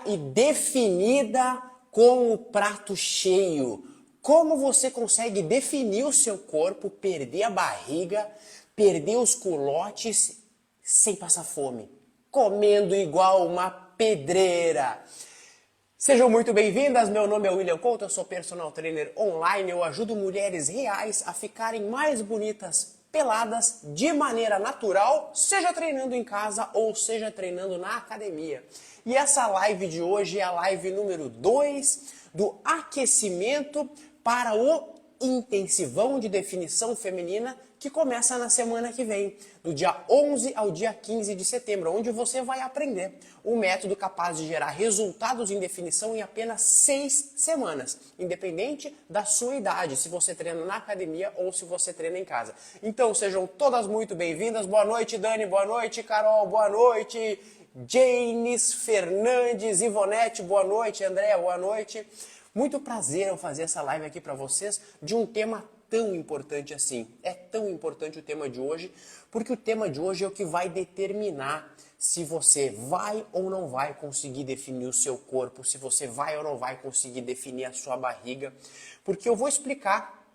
E definida com o prato cheio. Como você consegue definir o seu corpo, perder a barriga, perder os culotes sem passar fome? Comendo igual uma pedreira. Sejam muito bem-vindas, meu nome é William Couto, eu sou personal trainer online, eu ajudo mulheres reais a ficarem mais bonitas peladas de maneira natural, seja treinando em casa ou seja treinando na academia. E essa live de hoje é a live número 2 do aquecimento para o intensivão de definição feminina que começa na semana que vem, do dia 11 ao dia 15 de setembro, onde você vai aprender um método capaz de gerar resultados em definição em apenas 6 semanas, independente da sua idade, se você treina na academia ou se você treina em casa. Então sejam todas muito bem-vindas. Boa noite, Dani, boa noite, Carol, boa noite, Janes Fernandes, Ivonete, boa noite, Andréa, boa noite. Muito prazer eu fazer essa live aqui para vocês de um tema tão importante assim. É tão importante o tema de hoje, porque o tema de hoje é o que vai determinar se você vai ou não vai conseguir definir o seu corpo, se você vai ou não vai conseguir definir a sua barriga, porque eu vou explicar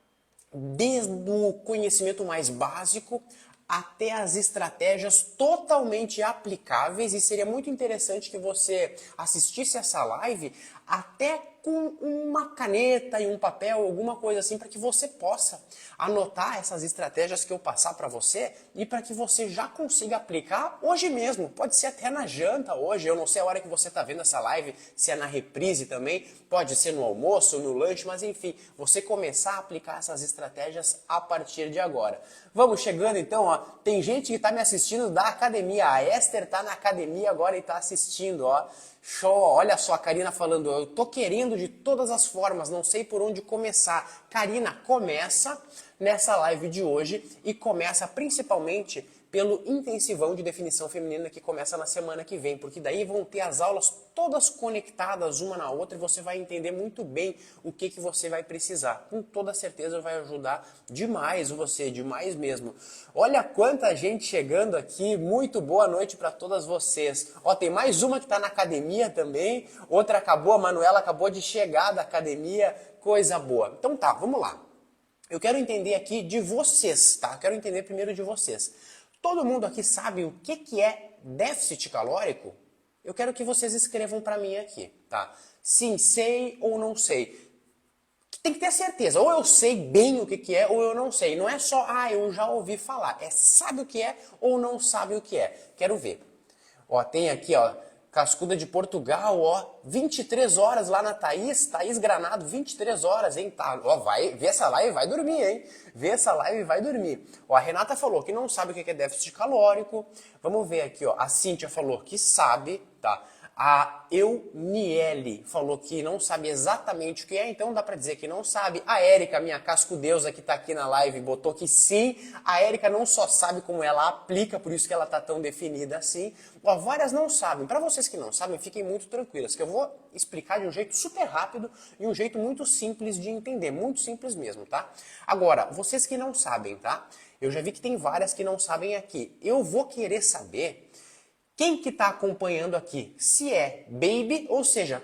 desde o conhecimento mais básico até as estratégias totalmente aplicáveis, e seria muito interessante que você assistisse essa live até com uma caneta e um papel, alguma coisa assim, para que você possa anotar essas estratégias que eu passar para você e para que você já consiga aplicar hoje mesmo. Pode ser até na janta hoje, eu não sei a hora que você está vendo essa live, se é na reprise também, pode ser no almoço, no lanche, mas enfim, você começar a aplicar essas estratégias a partir de agora. Vamos chegando então, ó. Tem gente que está me assistindo da academia, a Esther está na academia agora e está assistindo, ó. Show, olha só a Karina falando, eu tô querendo de todas as formas, não sei por onde começar. Karina, começa nessa live de hoje e começa principalmente pelo intensivão de definição feminina que começa na semana que vem, porque daí vão ter as aulas todas conectadas uma na outra e você vai entender muito bem o que você vai precisar. Com toda certeza vai ajudar demais você, demais mesmo. Olha quanta gente chegando aqui, muito boa noite para todas vocês. Ó, tem mais uma que está na academia também, outra acabou, a Manuela acabou de chegar da academia, coisa boa. Então tá, vamos lá. Eu quero entender aqui de vocês, tá? Eu quero entender primeiro de vocês. Todo mundo aqui sabe o que é déficit calórico? Eu quero que vocês escrevam para mim aqui, tá? Sim, sei ou não sei. Tem que ter certeza, ou eu sei bem o que é ou eu não sei. Não é só, eu já ouvi falar. É sabe o que é ou não sabe o que é. Quero ver. Ó, tem aqui, ó, Cascuda de Portugal, ó, 23 horas lá na Thaís Granado, 23 horas, hein, tá, ó, vai, vê essa live e vai dormir, hein, vê essa live e vai dormir. Ó, a Renata falou que não sabe o que é déficit calórico, vamos ver aqui, ó, a Cíntia falou que sabe, tá, a Euniele falou que não sabe exatamente o que é, então dá pra dizer que não sabe. A Érica, minha cascudeusa que tá aqui na live, botou que sim. A Érica não só sabe como ela aplica, por isso que ela tá tão definida assim. Ó, várias não sabem. Para vocês que não sabem, fiquem muito tranquilas, que eu vou explicar de um jeito super rápido e um jeito muito simples de entender, muito simples mesmo, tá? Agora, vocês que não sabem, tá? Eu já vi que tem várias que não sabem aqui. Eu vou querer saber quem que está acompanhando aqui, se é baby, ou seja,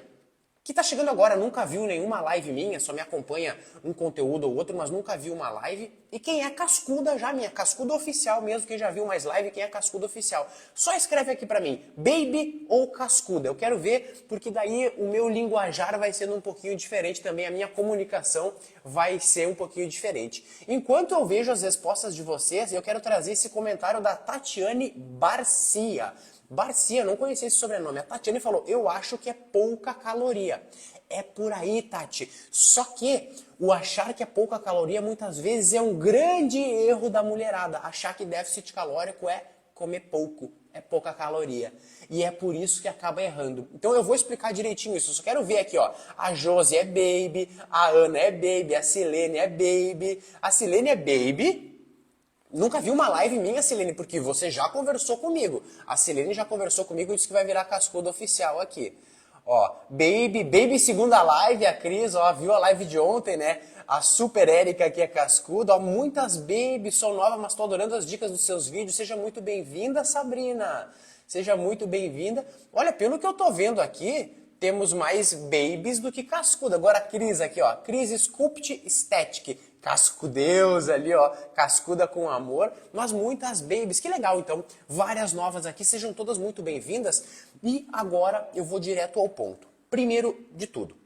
que está chegando agora, nunca viu nenhuma live minha, só me acompanha um conteúdo ou outro, mas nunca viu uma live. E quem é cascuda já, minha cascuda oficial mesmo, quem já viu mais live, quem é cascuda oficial. Só escreve aqui para mim, baby ou cascuda. Eu quero ver, porque daí o meu linguajar vai sendo um pouquinho diferente também, a minha comunicação vai ser um pouquinho diferente. Enquanto eu vejo as respostas de vocês, eu quero trazer esse comentário da Tatiane Barcia. Barcia, não conhecia esse sobrenome. A Tatiane falou, eu acho que é pouca caloria. É por aí, Tati. Só que o achar que é pouca caloria muitas vezes é um grande erro da mulherada. Achar que déficit calórico é comer pouco, é pouca caloria. E é por isso que acaba errando. Então eu vou explicar direitinho isso. Eu só quero ver aqui, ó. A Josi é baby, a Ana é baby, a Silene é baby. A Silene é baby. Nunca vi uma live minha, Silene, porque você já conversou comigo. A Silene já conversou comigo e disse que vai virar cascuda oficial aqui. Ó, baby, segunda live, a Cris, ó, viu a live de ontem, né? A Super Érica aqui é cascuda, ó, muitas babies, sou nova, mas tô adorando as dicas dos seus vídeos. Seja muito bem-vinda, Sabrina. Seja muito bem-vinda. Olha, pelo que eu tô vendo aqui, temos mais babies do que cascuda. Agora a Cris aqui, ó. Cris Sculpt Aesthetic. Cascudeus ali, ó. Cascuda com amor. Mas muitas babies. Que legal, então. Várias novas aqui. Sejam todas muito bem-vindas. E agora eu vou direto ao ponto. Primeiro de tudo,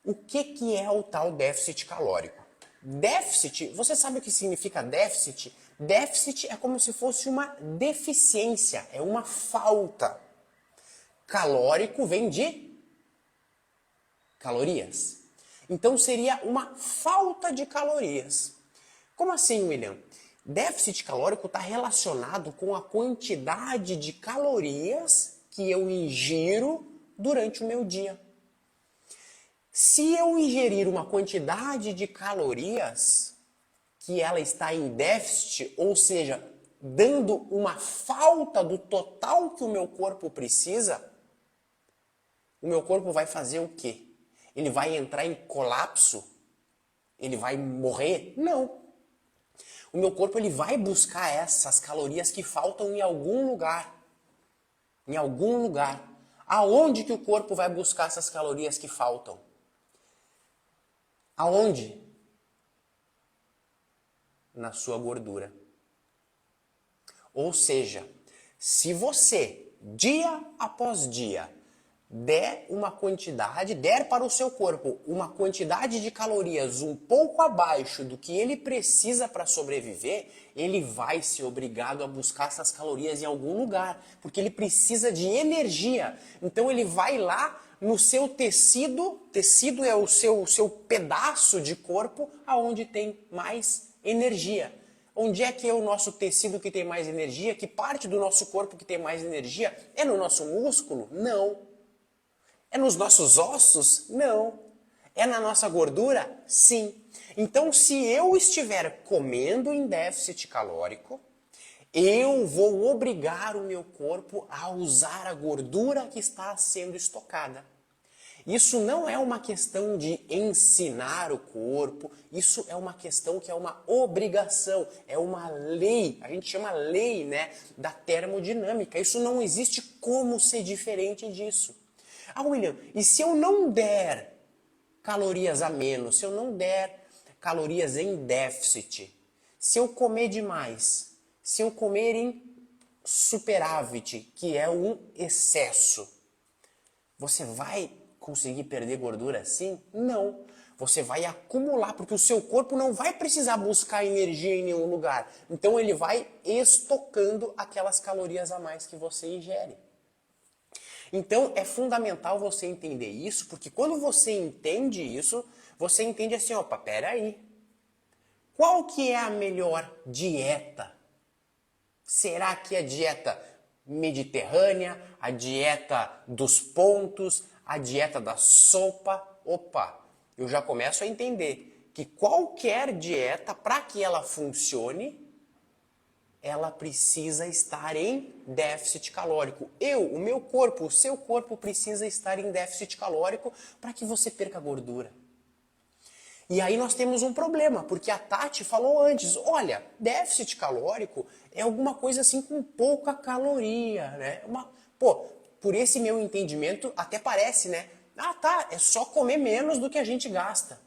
o que é o tal déficit calórico? Déficit, você sabe o que significa déficit? Déficit é como se fosse uma deficiência, é uma falta. Calórico vem de calorias. Então seria uma falta de calorias. Como assim, William? Déficit calórico está relacionado com a quantidade de calorias que eu ingiro durante o meu dia. Se eu ingerir uma quantidade de calorias que ela está em déficit, ou seja, dando uma falta do total que o meu corpo precisa, o meu corpo vai fazer o quê? Ele vai entrar em colapso? Ele vai morrer? Não. O meu corpo ele vai buscar essas calorias que faltam em algum lugar. Em algum lugar. Aonde que o corpo vai buscar essas calorias que faltam? Aonde? Na sua gordura. Ou seja, se você, dia após dia, der para o seu corpo uma quantidade de calorias um pouco abaixo do que ele precisa para sobreviver, ele vai ser obrigado a buscar essas calorias em algum lugar, porque ele precisa de energia. Então ele vai lá no seu tecido é o seu pedaço de corpo aonde tem mais energia. Onde é que é o nosso tecido que tem mais energia? Que parte do nosso corpo que tem mais energia? É no nosso músculo? Não. É nos nossos ossos? Não. É na nossa gordura? Sim. Então, se eu estiver comendo em déficit calórico, eu vou obrigar o meu corpo a usar a gordura que está sendo estocada. Isso não é uma questão de ensinar o corpo, isso é uma questão que é uma obrigação, é uma lei, a gente chama lei, né, da termodinâmica. Isso não existe como ser diferente disso. Ah, William, e se eu não der calorias a menos, se eu não der calorias em déficit, se eu comer demais, se eu comer em superávit, que é um excesso, você vai conseguir perder gordura assim? Não. Você vai acumular, porque o seu corpo não vai precisar buscar energia em nenhum lugar. Então ele vai estocando aquelas calorias a mais que você ingere. Então é fundamental você entender isso, porque quando você entende isso, você entende assim, opa, peraí. Qual que é a melhor dieta? Será que a dieta mediterrânea, a dieta dos pontos, a dieta da sopa? Opa, eu já começo a entender que qualquer dieta, para que ela funcione, ela precisa estar em déficit calórico. O meu corpo, o seu corpo precisa estar em déficit calórico para que você perca gordura. E aí nós temos um problema, porque a Tati falou antes, olha, déficit calórico é alguma coisa assim com pouca caloria, né? Por esse meu entendimento, até parece, né? Ah, tá, é só comer menos do que a gente gasta.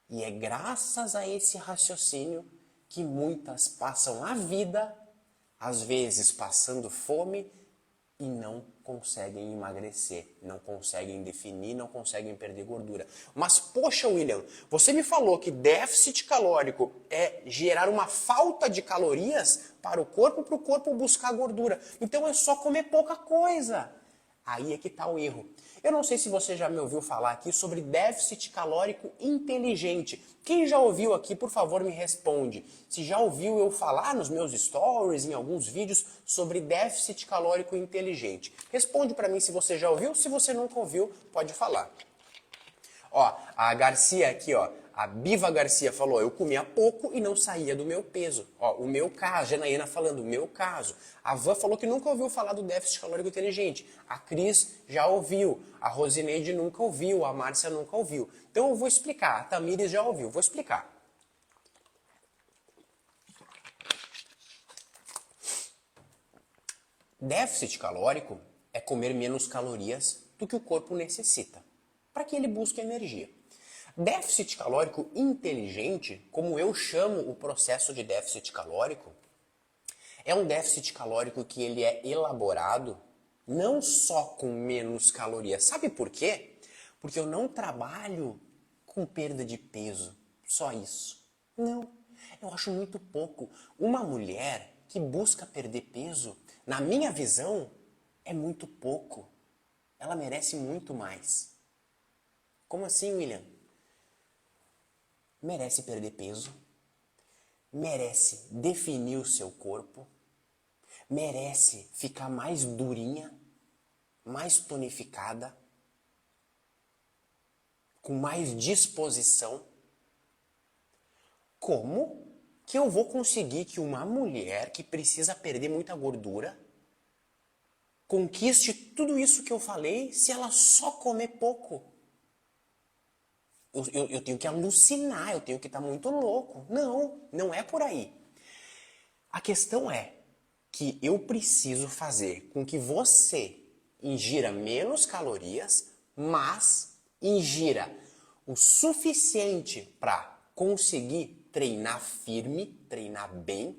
E é graças a esse raciocínio que muitas passam a vida, às vezes passando fome, e não conseguem emagrecer, não conseguem definir, não conseguem perder gordura. Mas, poxa, William, você me falou que déficit calórico é gerar uma falta de calorias para o corpo buscar gordura. Então é só comer pouca coisa. Aí é que está o erro. Eu não sei se você já me ouviu falar aqui sobre déficit calórico inteligente. Quem já ouviu aqui, por favor, me responde. Se já ouviu eu falar nos meus stories, em alguns vídeos, sobre déficit calórico inteligente. Responde para mim se você já ouviu, se você nunca ouviu, pode falar. Ó, a Garcia aqui, ó, a Biva Garcia falou, eu comia pouco e não saía do meu peso. Ó, o meu caso, Janaína falando, o meu caso. A Van falou que nunca ouviu falar do déficit calórico inteligente. A Cris já ouviu, a Rosineide nunca ouviu, a Márcia nunca ouviu. Então eu vou explicar, a Tamires já ouviu, vou explicar. Déficit calórico é comer menos calorias do que o corpo necessita, para que ele busque energia. Déficit calórico inteligente, como eu chamo o processo de déficit calórico, é um déficit calórico que ele é elaborado não só com menos calorias. Sabe por quê? Porque eu não trabalho com perda de peso, só isso. Não, eu acho muito pouco. Uma mulher que busca perder peso, na minha visão, é muito pouco. Ela merece muito mais. Como assim, William? Merece perder peso, merece definir o seu corpo, merece ficar mais durinha, mais tonificada, com mais disposição. Como que eu vou conseguir que uma mulher que precisa perder muita gordura conquiste tudo isso que eu falei se ela só comer pouco? Eu tenho que alucinar, eu tenho que estar muito louco. Não, não é por aí. A questão é que eu preciso fazer com que você ingira menos calorias, mas ingira o suficiente para conseguir treinar firme, treinar bem,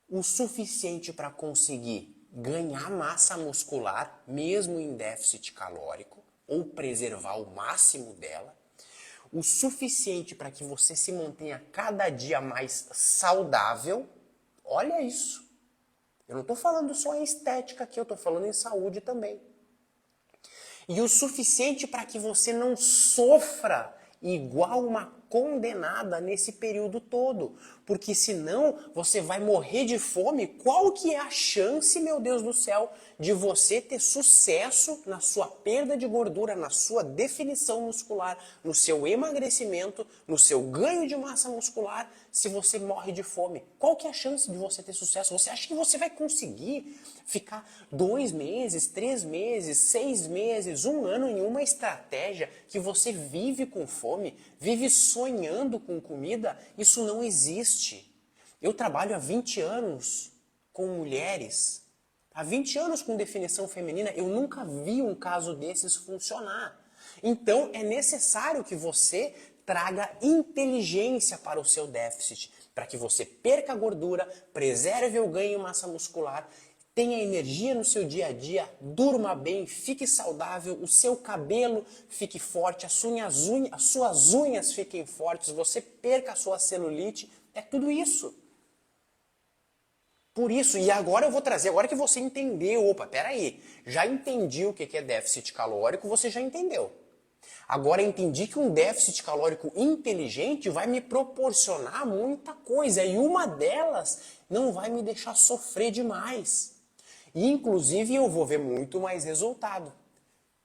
o suficiente para conseguir ganhar massa muscular, mesmo em déficit calórico, ou preservar o máximo dela, o suficiente para que você se mantenha cada dia mais saudável. Olha isso. Eu não estou falando só em estética aqui, eu estou falando em saúde também. E o suficiente para que você não sofra igual uma condenada nesse período todo. Porque senão você vai morrer de fome. Qual que é a chance, meu Deus do céu, de você ter sucesso na sua perda de gordura, na sua definição muscular, no seu emagrecimento, no seu ganho de massa muscular, se você morre de fome? Qual que é a chance de você ter sucesso? Você acha que você vai conseguir ficar 2 meses, 3 meses, 6 meses, 1 ano em uma estratégia que você vive com fome, vive sonhando com comida? Isso não existe. Eu trabalho há 20 anos com mulheres, há 20 anos com definição feminina, eu nunca vi um caso desses funcionar. Então é necessário que você traga inteligência para o seu déficit, para que você perca a gordura, preserve o ganho de massa muscular, tenha energia no seu dia a dia, durma bem, fique saudável, o seu cabelo fique forte, as suas unhas fiquem fortes, você perca a sua celulite, é tudo isso. Por isso, e agora eu vou trazer, agora que você entendeu, opa, peraí, já entendi o que é déficit calórico, você já entendeu. Agora entendi que um déficit calórico inteligente vai me proporcionar muita coisa, e uma delas não vai me deixar sofrer demais. E inclusive eu vou ver muito mais resultado.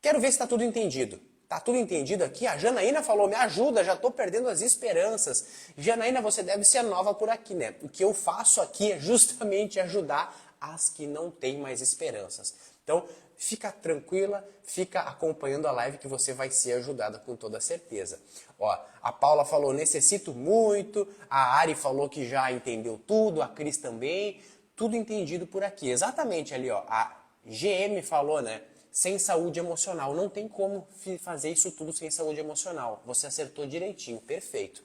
Quero ver se está tudo entendido. Tá tudo entendido aqui? A Janaína falou, me ajuda, já estou perdendo as esperanças. Janaína, você deve ser nova por aqui, né? O que eu faço aqui é justamente ajudar as que não têm mais esperanças. Então, fica tranquila, fica acompanhando a live que você vai ser ajudada com toda certeza. Ó, a Paula falou, necessito muito. A Ari falou que já entendeu tudo, a Cris também. Tudo entendido por aqui. Exatamente ali, ó. A GM falou, né? Sem saúde emocional. Não tem como fazer isso tudo sem saúde emocional. Você acertou direitinho, perfeito.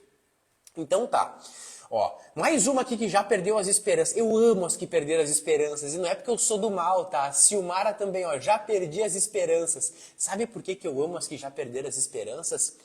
Então tá. Ó, mais uma aqui que já perdeu as esperanças. Eu amo as que perderam as esperanças. E não é porque eu sou do mal, tá? A Silmara também, ó. Já perdi as esperanças. Sabe por que eu amo as que já perderam as esperanças?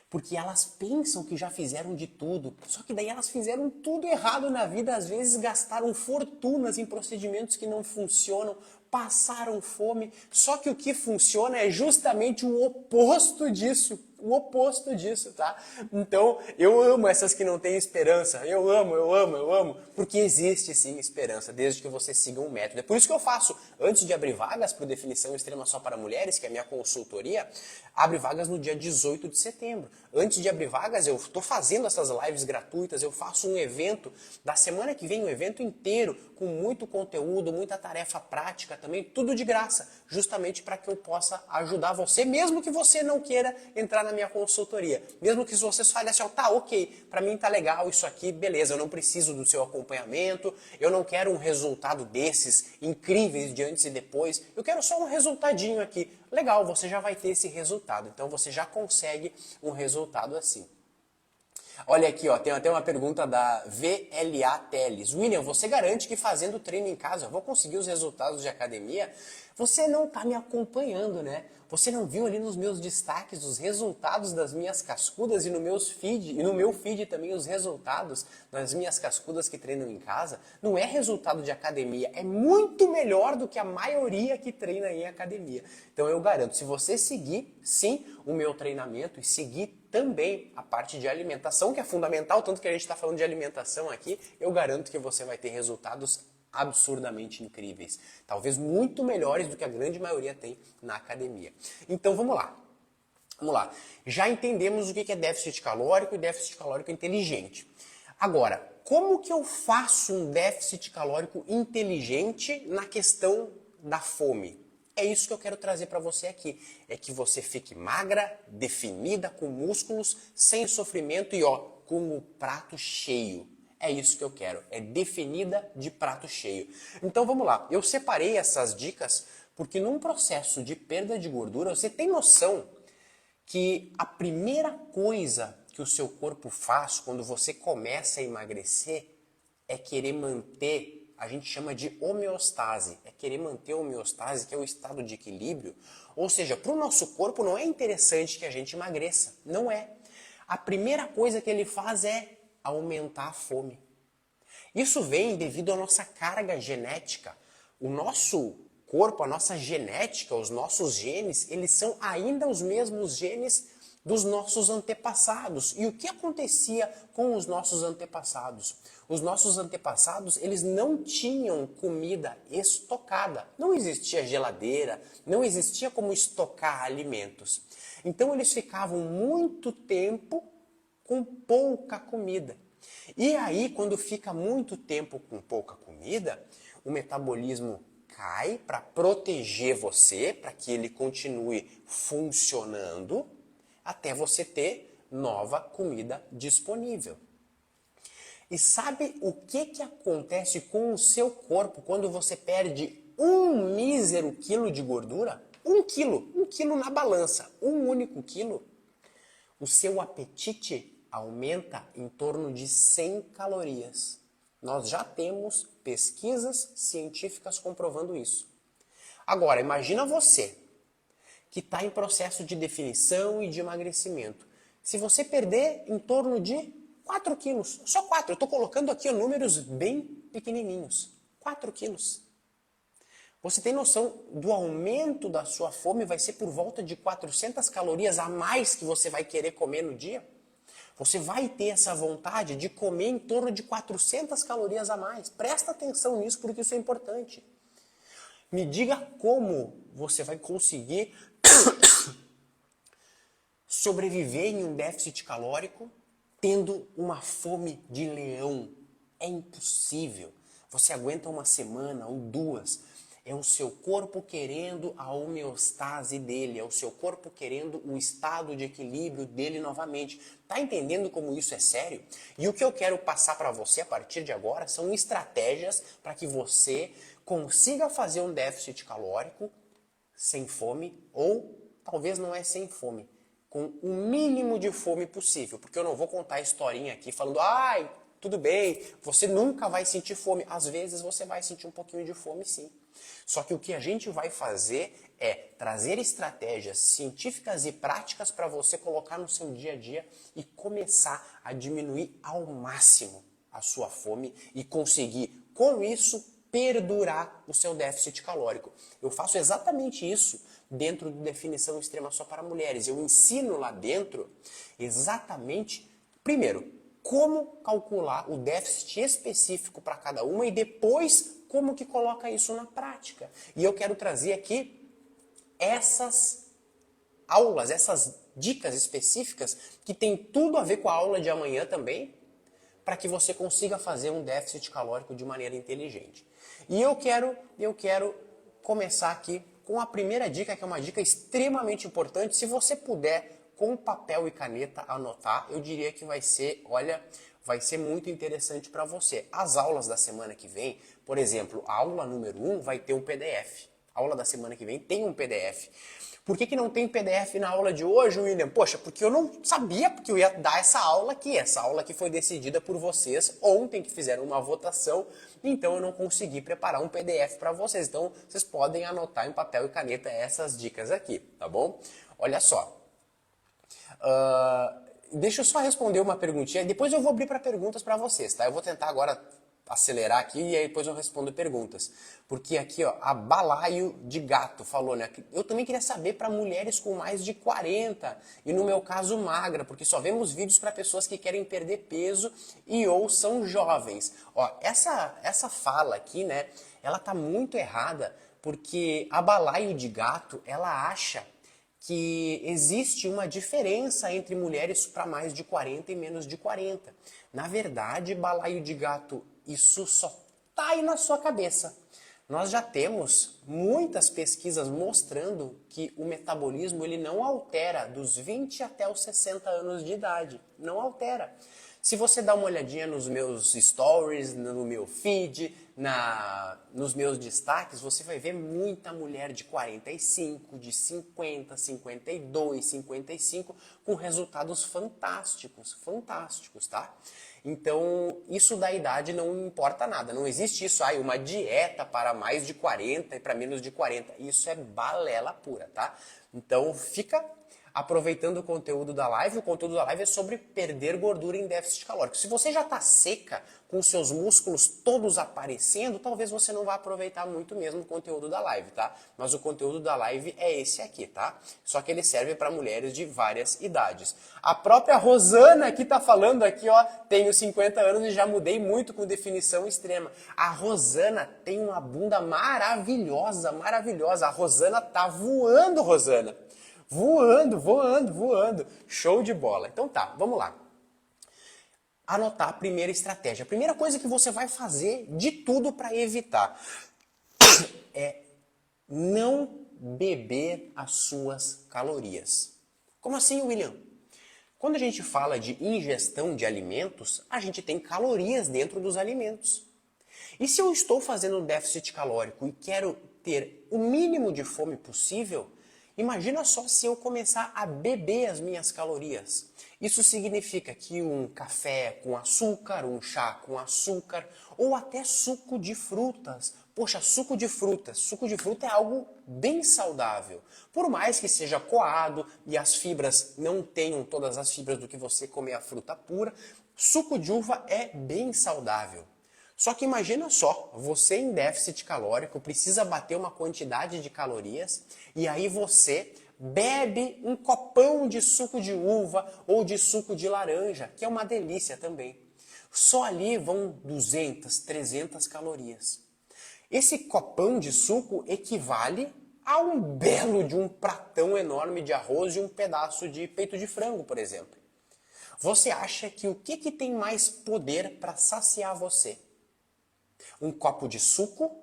Porque elas pensam que já fizeram de tudo. Só que daí elas fizeram tudo errado na vida. Às vezes gastaram fortunas em procedimentos que não funcionam. Passaram fome. Só que o que funciona é justamente o oposto disso. O oposto disso, tá? Então, eu amo essas que não têm esperança. Eu amo. Porque existe sim esperança, desde que você siga um método. É por isso que eu faço, antes de abrir vagas para o Definição Extrema Só para Mulheres, que é a minha consultoria, abre vagas no dia 18 de setembro. Antes de abrir vagas, eu estou fazendo essas lives gratuitas, eu faço um evento, da semana que vem, um evento inteiro, com muito conteúdo, muita tarefa prática também, tudo de graça, justamente para que eu possa ajudar você, mesmo que você não queira entrar na minha consultoria. Mesmo que você fale assim, ó, tá, ok, para mim tá legal isso aqui, beleza, eu não preciso do seu acompanhamento, eu não quero um resultado desses incríveis de antes e depois, eu quero só um resultadinho aqui. Legal, você já vai ter esse resultado, então você já consegue um resultado assim. Olha aqui, ó, tem até uma pergunta da VLA Teles. William, você garante que fazendo treino em casa eu vou conseguir os resultados de academia? Você não está me acompanhando, né? Você não viu ali nos meus destaques os resultados das minhas cascudas e no meu feed também os resultados das minhas cascudas que treinam em casa? Não é resultado de academia, é muito melhor do que a maioria que treina em academia. Então eu garanto, se você seguir, sim, o meu treinamento e seguir também a parte de alimentação, que é fundamental, tanto que a gente está falando de alimentação aqui, eu garanto que você vai ter resultados absurdamente incríveis. Talvez muito melhores do que a grande maioria tem na academia. Então vamos lá. Vamos lá. Já entendemos o que é déficit calórico e déficit calórico inteligente. Agora, como que eu faço um déficit calórico inteligente na questão da fome? É isso que eu quero trazer para você aqui. É que você fique magra, definida, com músculos, sem sofrimento e ó, com o prato cheio. É isso que eu quero. É definida de prato cheio. Então vamos lá. Eu separei essas dicas porque num processo de perda de gordura, você tem noção que a primeira coisa que o seu corpo faz quando você começa a emagrecer é querer manter, a gente chama de homeostase, é querer manter a homeostase, que é o estado de equilíbrio. Ou seja, para o nosso corpo não é interessante que a gente emagreça, não é. A primeira coisa que ele faz é aumentar a fome. Isso vem devido à nossa carga genética. O nosso corpo, a nossa genética, os nossos genes, eles são ainda os mesmos genes dos nossos antepassados. E o que acontecia com os nossos antepassados? Os nossos antepassados, eles não tinham comida estocada. Não existia geladeira, não existia como estocar alimentos. Então eles ficavam muito tempo com pouca comida. E aí, quando fica muito tempo com pouca comida, o metabolismo cai para proteger você, para que ele continue funcionando, até você ter nova comida disponível. E sabe o que acontece com o seu corpo quando você perde um mísero quilo de gordura? Um quilo na balança, um único quilo. O seu apetite aumenta em torno de 100 calorias. Nós já temos pesquisas científicas comprovando isso. Agora, imagina você que está em processo de definição e de emagrecimento. Se você perder em torno de 4 quilos, só 4, eu estou colocando aqui números bem pequenininhos, 4 quilos. Você tem noção do aumento da sua fome? Vai ser por volta de 400 calorias a mais que você vai querer comer no dia? Você vai ter essa vontade de comer em torno de 400 calorias a mais. Presta atenção nisso porque isso é importante. Me diga como você vai conseguir sobreviver em um déficit calórico tendo uma fome de leão. É impossível. Você aguenta uma semana ou duas. É o seu corpo querendo a homeostase dele, é o seu corpo querendo o estado de equilíbrio dele novamente. Tá entendendo como isso é sério? E o que eu quero passar para você a partir de agora são estratégias para que você consiga fazer um déficit calórico sem fome, ou talvez não é sem fome, com o mínimo de fome possível. Porque eu não vou contar a historinha aqui falando, ai, tudo bem, você nunca vai sentir fome. Às vezes você vai sentir um pouquinho de fome sim. Só que o que a gente vai fazer é trazer estratégias científicas e práticas para você colocar no seu dia a dia e começar a diminuir ao máximo a sua fome e conseguir, com isso, perdurar o seu déficit calórico. Eu faço exatamente isso dentro do Definição Extrema só para mulheres. Eu ensino lá dentro exatamente, primeiro, como calcular o déficit específico para cada uma e depois como que coloca isso na prática. E eu quero trazer aqui essas aulas, essas dicas específicas que tem tudo a ver com a aula de amanhã também, para que você consiga fazer um déficit calórico de maneira inteligente. E eu quero começar aqui com a primeira dica, que é uma dica extremamente importante. Se você puder com papel e caneta, anotar, eu diria que vai ser, olha, vai ser muito interessante para você. As aulas da semana que vem, por exemplo, a aula número 1 vai ter um PDF. A aula da semana que vem tem um PDF. Por que não tem PDF na aula de hoje, William? Poxa, porque eu não sabia porque eu ia dar essa aula aqui. Essa aula aqui foi decidida por vocês ontem, que fizeram uma votação, então eu não consegui preparar um PDF para vocês. Então, vocês podem anotar em papel e caneta essas dicas aqui, tá bom? Olha só. Deixa eu só responder uma perguntinha, depois eu vou abrir para perguntas para vocês, tá? Eu vou tentar agora acelerar aqui e aí depois eu respondo perguntas. Porque aqui, ó, a Balaio de Gato falou, né? Eu também queria saber para mulheres com mais de 40 e no meu caso magra, porque só vemos vídeos para pessoas que querem perder peso e ou são jovens. Ó, essa fala aqui, né? Ela tá muito errada porque a Balaio de Gato, ela acha que existe uma diferença entre mulheres para mais de 40 e menos de 40. Na verdade, Balaio de Gato, isso só tá aí na sua cabeça. Nós já temos muitas pesquisas mostrando que o metabolismo ele não altera dos 20 até os 60 anos de idade. Não altera. Se você dá uma olhadinha nos meus stories, no meu feed, nos meus destaques, você vai ver muita mulher de 45, de 50, 52, 55, com resultados fantásticos, fantásticos, tá? Então, isso da idade não importa nada. Não existe isso, uma dieta para mais de 40 e para menos de 40. Isso é balela pura, tá? Então, fica aproveitando o conteúdo da live. O conteúdo da live é sobre perder gordura em déficit calórico. Se você já está seca, com seus músculos todos aparecendo, talvez você não vá aproveitar muito mesmo o conteúdo da live, tá? Mas o conteúdo da live é esse aqui, tá? Só que ele serve para mulheres de várias idades. A própria Rosana que tá falando aqui, ó, tenho 50 anos e já mudei muito com definição extrema. A Rosana tem uma bunda maravilhosa, maravilhosa. A Rosana tá voando, Rosana. Voando, voando, voando. Show de bola. Então tá, vamos lá. Anotar a primeira estratégia. A primeira coisa que você vai fazer de tudo para evitar é não beber as suas calorias. Como assim, William? Quando a gente fala de ingestão de alimentos, a gente tem calorias dentro dos alimentos. E se eu estou fazendo um déficit calórico e quero ter o mínimo de fome possível, imagina só se eu começar a beber as minhas calorias. Isso significa que um café com açúcar, um chá com açúcar, ou até suco de frutas. Poxa, suco de frutas. Suco de fruta é algo bem saudável. Por mais que seja coado e as fibras não tenham todas as fibras do que você comer a fruta pura, suco de uva é bem saudável. Só que imagina só, você em déficit calórico precisa bater uma quantidade de calorias e aí você bebe um copão de suco de uva ou de suco de laranja, que é uma delícia também. Só ali vão 200, 300 calorias. Esse copão de suco equivale a um belo de um pratão enorme de arroz e um pedaço de peito de frango, por exemplo. Você acha que o que tem mais poder para saciar você? Um copo de suco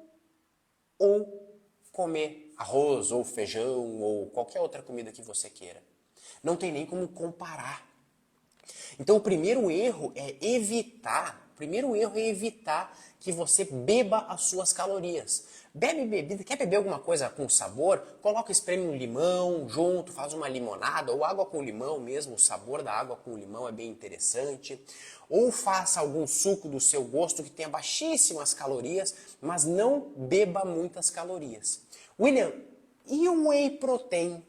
ou comer arroz ou feijão ou qualquer outra comida que você queira? Não tem nem como comparar. Então o primeiro erro é evitar que você beba as suas calorias. Bebe bebida, quer beber alguma coisa com sabor? Coloca, espreme um limão junto, faz uma limonada ou água com limão mesmo, o sabor da água com limão é bem interessante. Ou faça algum suco do seu gosto que tenha baixíssimas calorias, mas não beba muitas calorias. William, e o whey protein?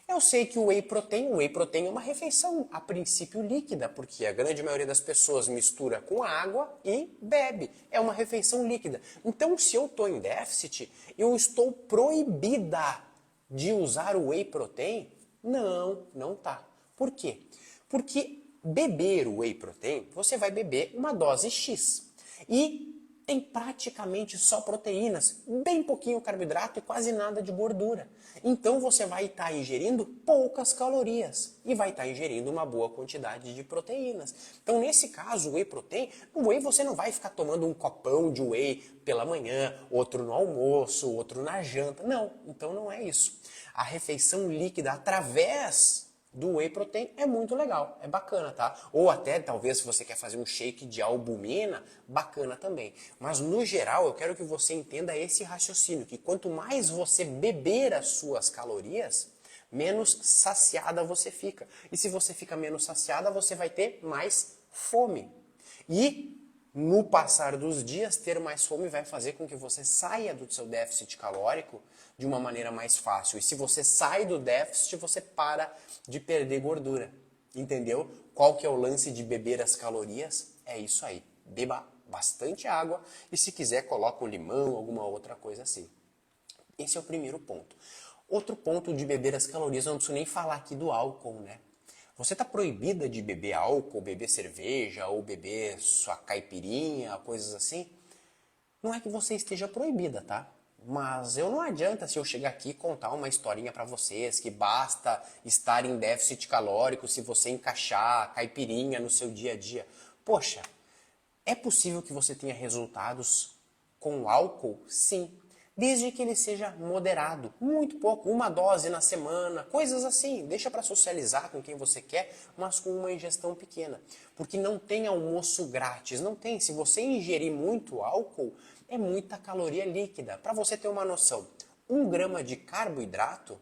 Eu sei que o whey protein é uma refeição, a princípio líquida, porque a grande maioria das pessoas mistura com água e bebe. É uma refeição líquida. Então, se eu estou em déficit, eu estou proibida de usar o whey protein? Não, não tá. Por quê? Porque beber o whey protein, você vai beber uma dose X. E tem praticamente só proteínas, bem pouquinho carboidrato e quase nada de gordura. Então você vai estar ingerindo poucas calorias e vai estar ingerindo uma boa quantidade de proteínas. Então nesse caso, o whey protein, no whey você não vai ficar tomando um copão de whey pela manhã, outro no almoço, outro na janta. Não, então não é isso. A refeição líquida através do whey protein é muito legal, é bacana, tá? Ou até, talvez, se você quer fazer um shake de albumina, bacana também. Mas, no geral, eu quero que você entenda esse raciocínio, que quanto mais você beber as suas calorias, menos saciada você fica. E se você fica menos saciada, você vai ter mais fome. E, no passar dos dias, ter mais fome vai fazer com que você saia do seu déficit calórico de uma maneira mais fácil. E se você sai do déficit, você para de perder gordura. Entendeu? Qual que é o lance de beber as calorias? É isso aí. Beba bastante água e, se quiser, coloca um limão, alguma outra coisa assim. Esse é o primeiro ponto. Outro ponto de beber as calorias, eu não preciso nem falar aqui do álcool, né? Você está proibida de beber álcool, beber cerveja ou beber sua caipirinha, coisas assim? Não é que você esteja proibida, tá? Mas eu não adianta se eu chegar aqui e contar uma historinha para vocês que basta estar em déficit calórico se você encaixar caipirinha no seu dia a dia. Poxa, é possível que você tenha resultados com álcool? Sim. Desde que ele seja moderado, muito pouco, uma dose na semana, coisas assim. Deixa para socializar com quem você quer, mas com uma ingestão pequena. Porque não tem almoço grátis, não tem. Se você ingerir muito álcool, é muita caloria líquida. Para você ter uma noção, 1 grama de carboidrato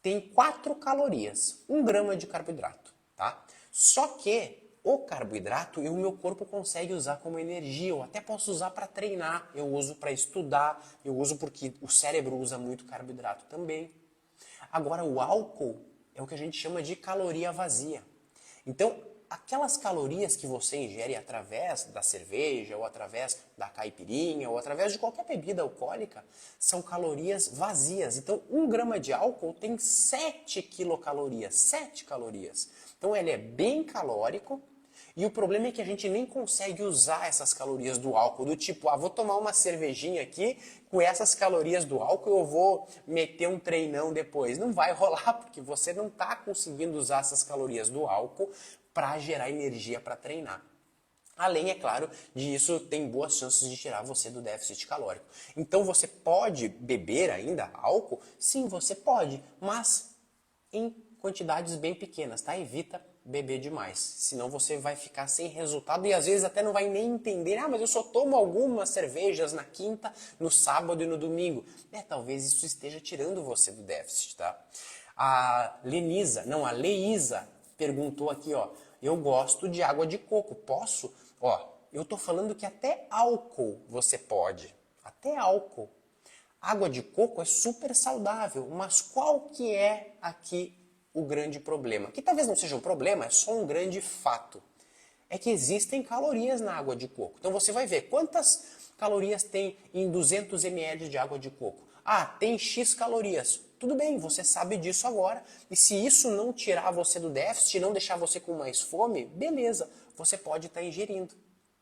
tem 4 calorias. 1 grama de carboidrato, tá? Só que o carboidrato o meu corpo consegue usar como energia, eu até posso usar para treinar, eu uso para estudar, eu uso porque o cérebro usa muito carboidrato também. Agora, o álcool é o que a gente chama de caloria vazia. Então, aquelas calorias que você ingere através da cerveja, ou através da caipirinha, ou através de qualquer bebida alcoólica, são calorias vazias. Então, 1 grama de álcool tem 7 quilocalorias, 7 calorias. Então, ele é bem calórico. E o problema é que a gente nem consegue usar essas calorias do álcool, do tipo, vou tomar uma cervejinha aqui, com essas calorias do álcool eu vou meter um treinão depois. Não vai rolar, porque você não está conseguindo usar essas calorias do álcool para gerar energia para treinar. Além, é claro, disso tem boas chances de tirar você do déficit calórico. Então você pode beber ainda álcool? Sim, você pode, mas em quantidades bem pequenas, tá? Evita beber demais, senão você vai ficar sem resultado e às vezes até não vai nem entender, mas eu só tomo algumas cervejas na quinta, no sábado e no domingo. Talvez isso esteja tirando você do déficit, tá? A Leísa perguntou aqui, ó, eu gosto de água de coco, posso? Ó, eu tô falando que até álcool você pode, até álcool. Água de coco é super saudável, mas qual que é aqui o grande problema? Que talvez não seja um problema, é só um grande fato. É que existem calorias na água de coco. Então você vai ver quantas calorias tem em 200 ml de água de coco. Tem X calorias. Tudo bem, você sabe disso agora. E se isso não tirar você do déficit, não deixar você com mais fome, beleza, você pode estar ingerindo.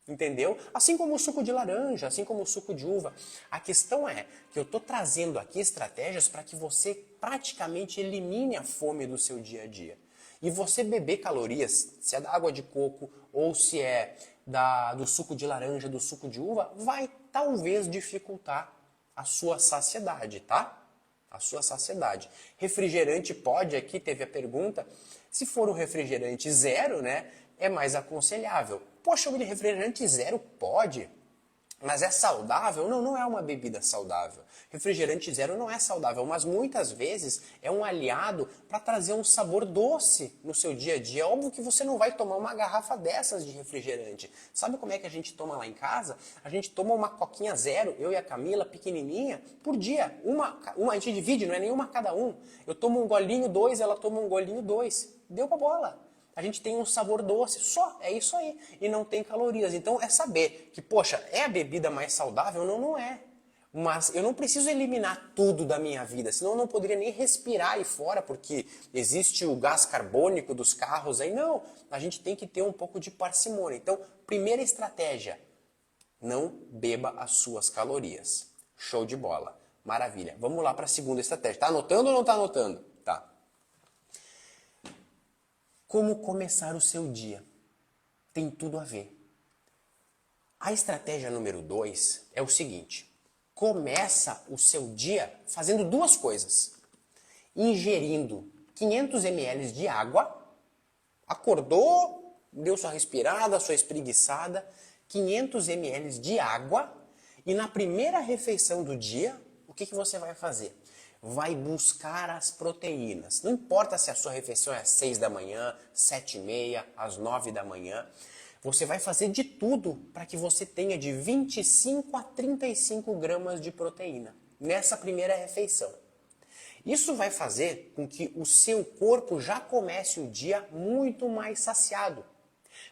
Entendeu? Assim como o suco de laranja, assim como o suco de uva. A questão é que eu estou trazendo aqui estratégias para que você praticamente elimine a fome do seu dia a dia. E você beber calorias, se é da água de coco ou se é do suco de laranja, do suco de uva, vai talvez dificultar a sua saciedade, tá? A sua saciedade. Refrigerante pode, aqui teve a pergunta, se for um refrigerante zero, né, é mais aconselhável. Poxa, o refrigerante zero pode, mas é saudável? Não, não é uma bebida saudável. Refrigerante zero não é saudável, mas muitas vezes é um aliado para trazer um sabor doce no seu dia a dia. É óbvio que você não vai tomar uma garrafa dessas de refrigerante. Sabe como é que a gente toma lá em casa? A gente toma uma coquinha zero, eu e a Camila, pequenininha, por dia. Uma a gente divide, não é nenhuma cada um. Eu tomo um golinho 2, ela toma um golinho 2. Deu pra bola. A gente tem um sabor doce, só, é isso aí. E não tem calorias. Então é saber que, poxa, é a bebida mais saudável? Não, não é. Mas eu não preciso eliminar tudo da minha vida, senão eu não poderia nem respirar aí fora, porque existe o gás carbônico dos carros aí. Não, a gente tem que ter um pouco de parcimônia. Então, primeira estratégia, não beba as suas calorias. Show de bola. Maravilha. Vamos lá para a segunda estratégia. Tá anotando ou não tá anotando? Tá. Como começar o seu dia? Tem tudo a ver. A estratégia número 2 é o seguinte. Começa o seu dia fazendo 2 coisas. Ingerindo 500 ml de água, acordou, deu sua respirada, sua espreguiçada, 500 ml de água, e na primeira refeição do dia, o que você vai fazer? Vai buscar as proteínas. Não importa se a sua refeição é às 6 da manhã, 7h30, às 9 da manhã. Você vai fazer de tudo para que você tenha de 25 a 35 gramas de proteína nessa primeira refeição. Isso vai fazer com que o seu corpo já comece o dia muito mais saciado.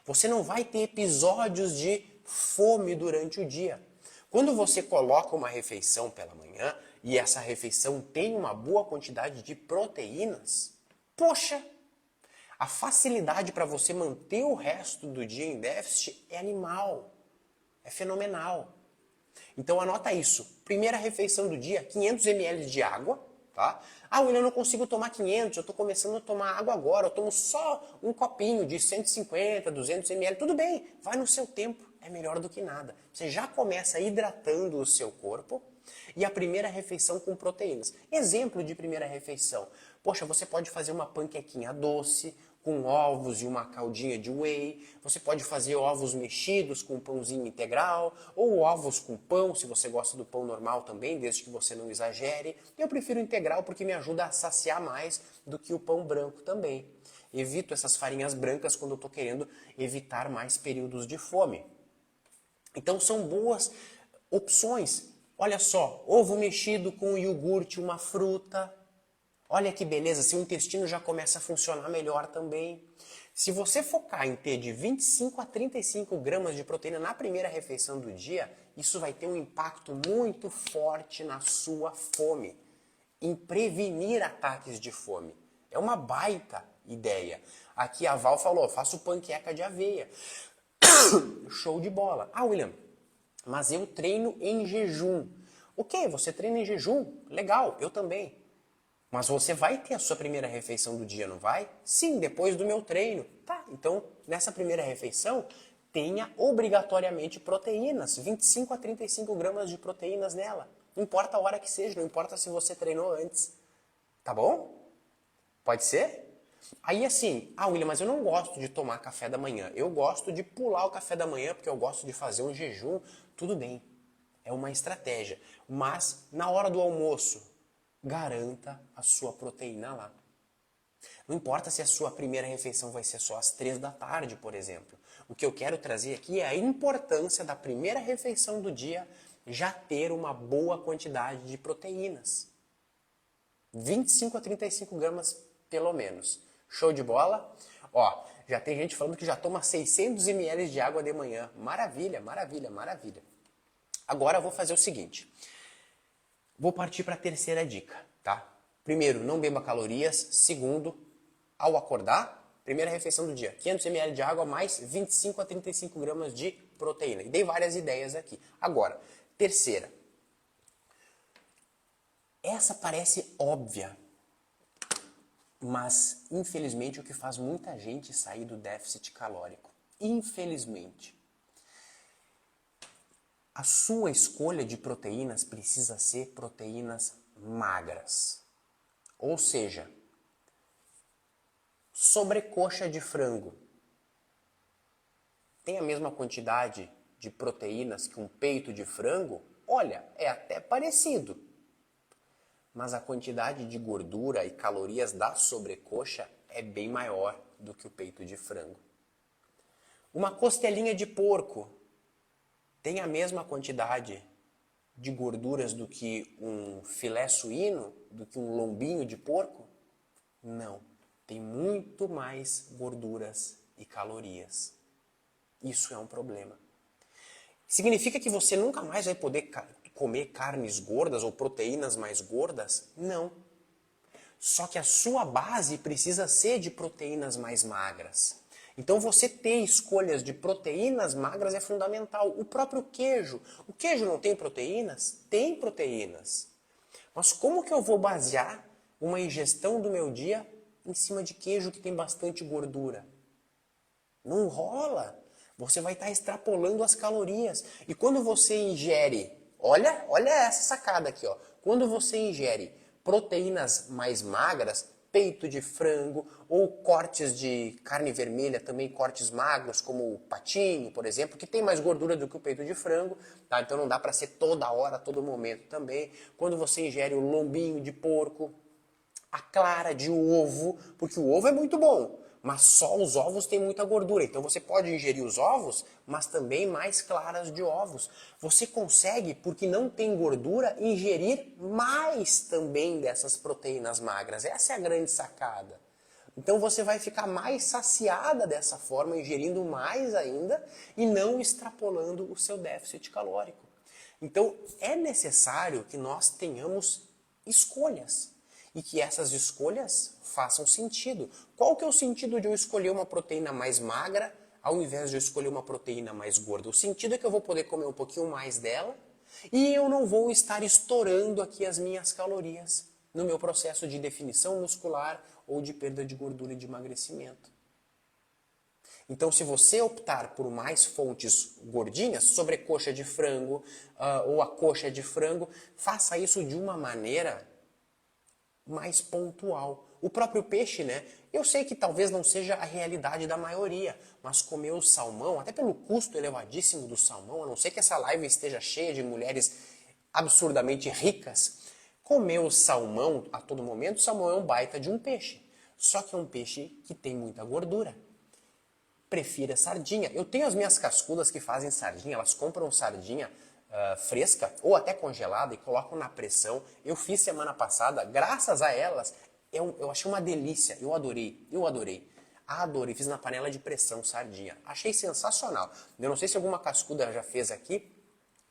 Você não vai ter episódios de fome durante o dia. Quando você coloca uma refeição pela manhã e essa refeição tem uma boa quantidade de proteínas, poxa, a facilidade para você manter o resto do dia em déficit é animal, é fenomenal. Então anota isso, primeira refeição do dia, 500 ml de água, tá? Ah, William, eu não consigo tomar 500, eu estou começando a tomar água agora, eu tomo só um copinho de 150, 200 ml, tudo bem, vai no seu tempo, é melhor do que nada. Você já começa hidratando o seu corpo e a primeira refeição com proteínas. Exemplo de primeira refeição, poxa, você pode fazer uma panquequinha doce, com ovos e uma caldinha de whey. Você pode fazer ovos mexidos com pãozinho integral, ou ovos com pão, se você gosta do pão normal também, desde que você não exagere. Eu prefiro integral porque me ajuda a saciar mais do que o pão branco também. Evito essas farinhas brancas quando eu estou querendo evitar mais períodos de fome. Então são boas opções. Olha só, ovo mexido com iogurte, uma fruta. Olha que beleza, seu intestino já começa a funcionar melhor também. Se você focar em ter de 25 a 35 gramas de proteína na primeira refeição do dia, isso vai ter um impacto muito forte na sua fome, em prevenir ataques de fome. É uma baita ideia. Aqui a Val falou, faço panqueca de aveia. Show de bola. Ah, William, mas eu treino em jejum. Ok, você treina em jejum? Legal, eu também. Mas você vai ter a sua primeira refeição do dia, não vai? Sim, depois do meu treino. Tá, então nessa primeira refeição, tenha obrigatoriamente proteínas. 25 a 35 gramas de proteínas nela. Não importa a hora que seja, não importa se você treinou antes. Tá bom? Pode ser? Aí assim, ah William, mas eu não gosto de tomar café da manhã. Eu gosto de pular o café da manhã porque eu gosto de fazer um jejum. Tudo bem, é uma estratégia. Mas na hora do almoço, garanta a sua proteína lá. Não importa se a sua primeira refeição vai ser só às 3 da tarde, por exemplo. O que eu quero trazer aqui é a importância da primeira refeição do dia já ter uma boa quantidade de proteínas. 25 a 35 gramas pelo menos. Show de bola? Ó, já tem gente falando que já toma 600 ml de água de manhã. Maravilha, maravilha, maravilha. Agora eu vou fazer o seguinte. Vou partir para a terceira dica, tá? Primeiro, não beba calorias. Segundo, ao acordar, primeira refeição do dia, 500 ml de água mais 25 a 35 gramas de proteína. E dei várias ideias aqui. Agora, terceira. Essa parece óbvia, mas infelizmente o que faz muita gente sair do déficit calórico. Infelizmente. A sua escolha de proteínas precisa ser proteínas magras. Ou seja, sobrecoxa de frango tem a mesma quantidade de proteínas que um peito de frango? Olha, é até parecido. Mas a quantidade de gordura e calorias da sobrecoxa é bem maior do que o peito de frango. Uma costelinha de porco tem a mesma quantidade de gorduras do que um filé suíno, do que um lombinho de porco? Não. Tem muito mais gorduras e calorias. Isso é um problema. Significa que você nunca mais vai poder comer carnes gordas ou proteínas mais gordas? Não. Só que a sua base precisa ser de proteínas mais magras. Então você ter escolhas de proteínas magras é fundamental. O próprio queijo. O queijo não tem proteínas? Tem proteínas. Mas como que eu vou basear uma ingestão do meu dia em cima de queijo que tem bastante gordura? Não rola. Você vai estar extrapolando as calorias. E quando você ingere, olha essa sacada aqui, ó. Quando você ingere proteínas mais magras, peito de frango, ou cortes de carne vermelha, também cortes magros, como o patinho, por exemplo, que tem mais gordura do que o peito de frango, tá? Então não dá para ser toda hora, todo momento também. Quando você ingere o lombinho de porco, a clara de ovo, porque o ovo é muito bom, mas só os ovos têm muita gordura. Então você pode ingerir os ovos, mas também mais claras de ovos. Você consegue, porque não tem gordura, ingerir mais também dessas proteínas magras. Essa é a grande sacada. Então você vai ficar mais saciada dessa forma, ingerindo mais ainda e não extrapolando o seu déficit calórico. Então é necessário que nós tenhamos escolhas e que essas escolhas façam sentido. Qual que é o sentido de eu escolher uma proteína mais magra ao invés de eu escolher uma proteína mais gorda? O sentido é que eu vou poder comer um pouquinho mais dela e eu não vou estar estourando aqui as minhas calorias no meu processo de definição muscular ou de perda de gordura e de emagrecimento. Então, se você optar por mais fontes gordinhas, sobrecoxa de frango ou a coxa de frango, faça isso de uma maneira mais pontual. O próprio peixe, né? Eu sei que talvez não seja a realidade da maioria, mas comer o salmão, até pelo custo elevadíssimo do salmão, a não ser que essa live esteja cheia de mulheres absurdamente ricas, comer o salmão a todo momento, o salmão é um baita de um peixe. Só que é um peixe que tem muita gordura. Prefira sardinha. Eu tenho as minhas cascudas que fazem sardinha, elas compram sardinha fresca ou até congelada e colocam na pressão. Eu fiz semana passada, graças a elas, eu achei uma delícia, eu adorei. Adorei, fiz na panela de pressão sardinha. Achei sensacional. Eu não sei se alguma cascuda já fez aqui,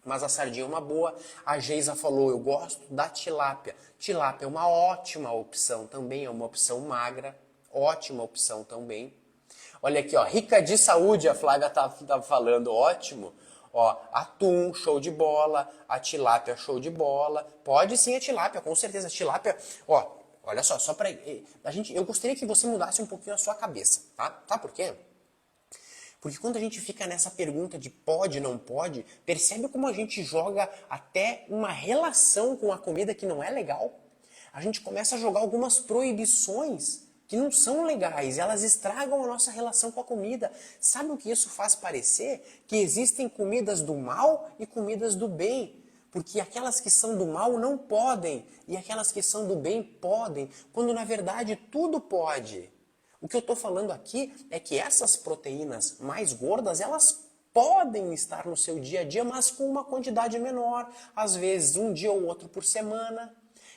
mas a sardinha é uma boa. A Geisa falou, eu gosto da tilápia. Tilápia é uma ótima opção também, é uma opção magra, ótima opção também. Olha aqui, ó, rica de saúde, a Flávia tá falando, ótimo. Ó, atum, show de bola, a tilápia, show de bola. Pode sim a tilápia, com certeza. A tilápia, ó, olha só pra... eu gostaria que você mudasse um pouquinho a sua cabeça, tá? Sabe por quê? Porque quando a gente fica nessa pergunta de pode, não pode, percebe como a gente joga até uma relação com a comida que não é legal? A gente começa a jogar algumas proibições que não são legais, elas estragam a nossa relação com a comida. Sabe o que isso faz parecer? Que existem comidas do mal e comidas do bem. Porque aquelas que são do mal não podem, e aquelas que são do bem podem, quando na verdade tudo pode. O que eu estou falando aqui é que essas proteínas mais gordas, elas podem estar no seu dia a dia, mas com uma quantidade menor. Às vezes um dia ou outro por semana.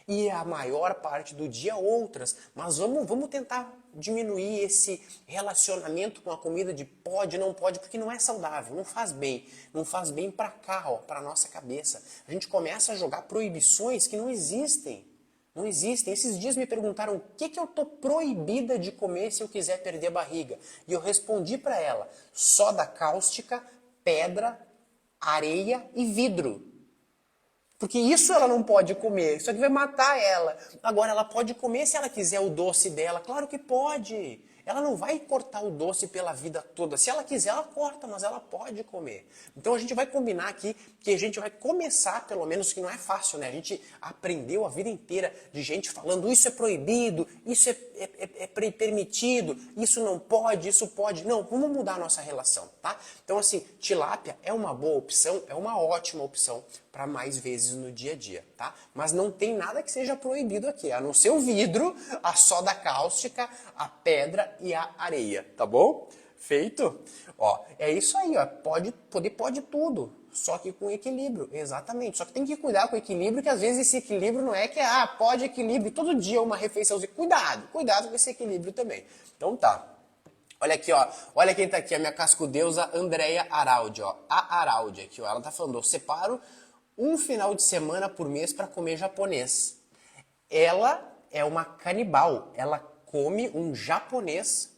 E a maior parte do dia outras. Mas vamos tentar diminuir esse relacionamento com a comida de pode, não pode, porque não é saudável, não faz bem. Não faz bem para cá, ó, para nossa cabeça. A gente começa a jogar proibições que não existem. Não existem. Esses dias me perguntaram o que eu tô proibida de comer se eu quiser perder a barriga. E eu respondi para ela, soda cáustica, pedra, areia e vidro. Porque isso ela não pode comer, isso aqui vai matar ela. Agora, ela pode comer se ela quiser o doce dela, claro que pode. Ela não vai cortar o doce pela vida toda. Se ela quiser, ela corta, mas ela pode comer. Então a gente vai combinar aqui que a gente vai começar, pelo menos, que não é fácil, né? A gente aprendeu a vida inteira de gente falando isso é proibido, isso é permitido, isso não pode, isso pode. Não, vamos mudar a nossa relação, tá? Então assim, tilápia é uma boa opção, é uma ótima opção para mais vezes no dia a dia, tá? Mas não tem nada que seja proibido aqui, a não ser o vidro, a soda cáustica, a pedra e a areia, tá bom? Feito? Ó, é isso aí, ó, pode tudo, só que com equilíbrio, exatamente. Só que tem que cuidar com o equilíbrio, que às vezes esse equilíbrio não é que, pode equilíbrio, todo dia uma refeiçãozinha. Cuidado com esse equilíbrio também. Então tá. Olha aqui, ó. Olha quem tá aqui, a minha cascudeusa Andréia Araldi, ó. A Araldi aqui, ó. Ela tá falando, eu separo um final de semana por mês para comer japonês. Ela é uma canibal. Ela come um japonês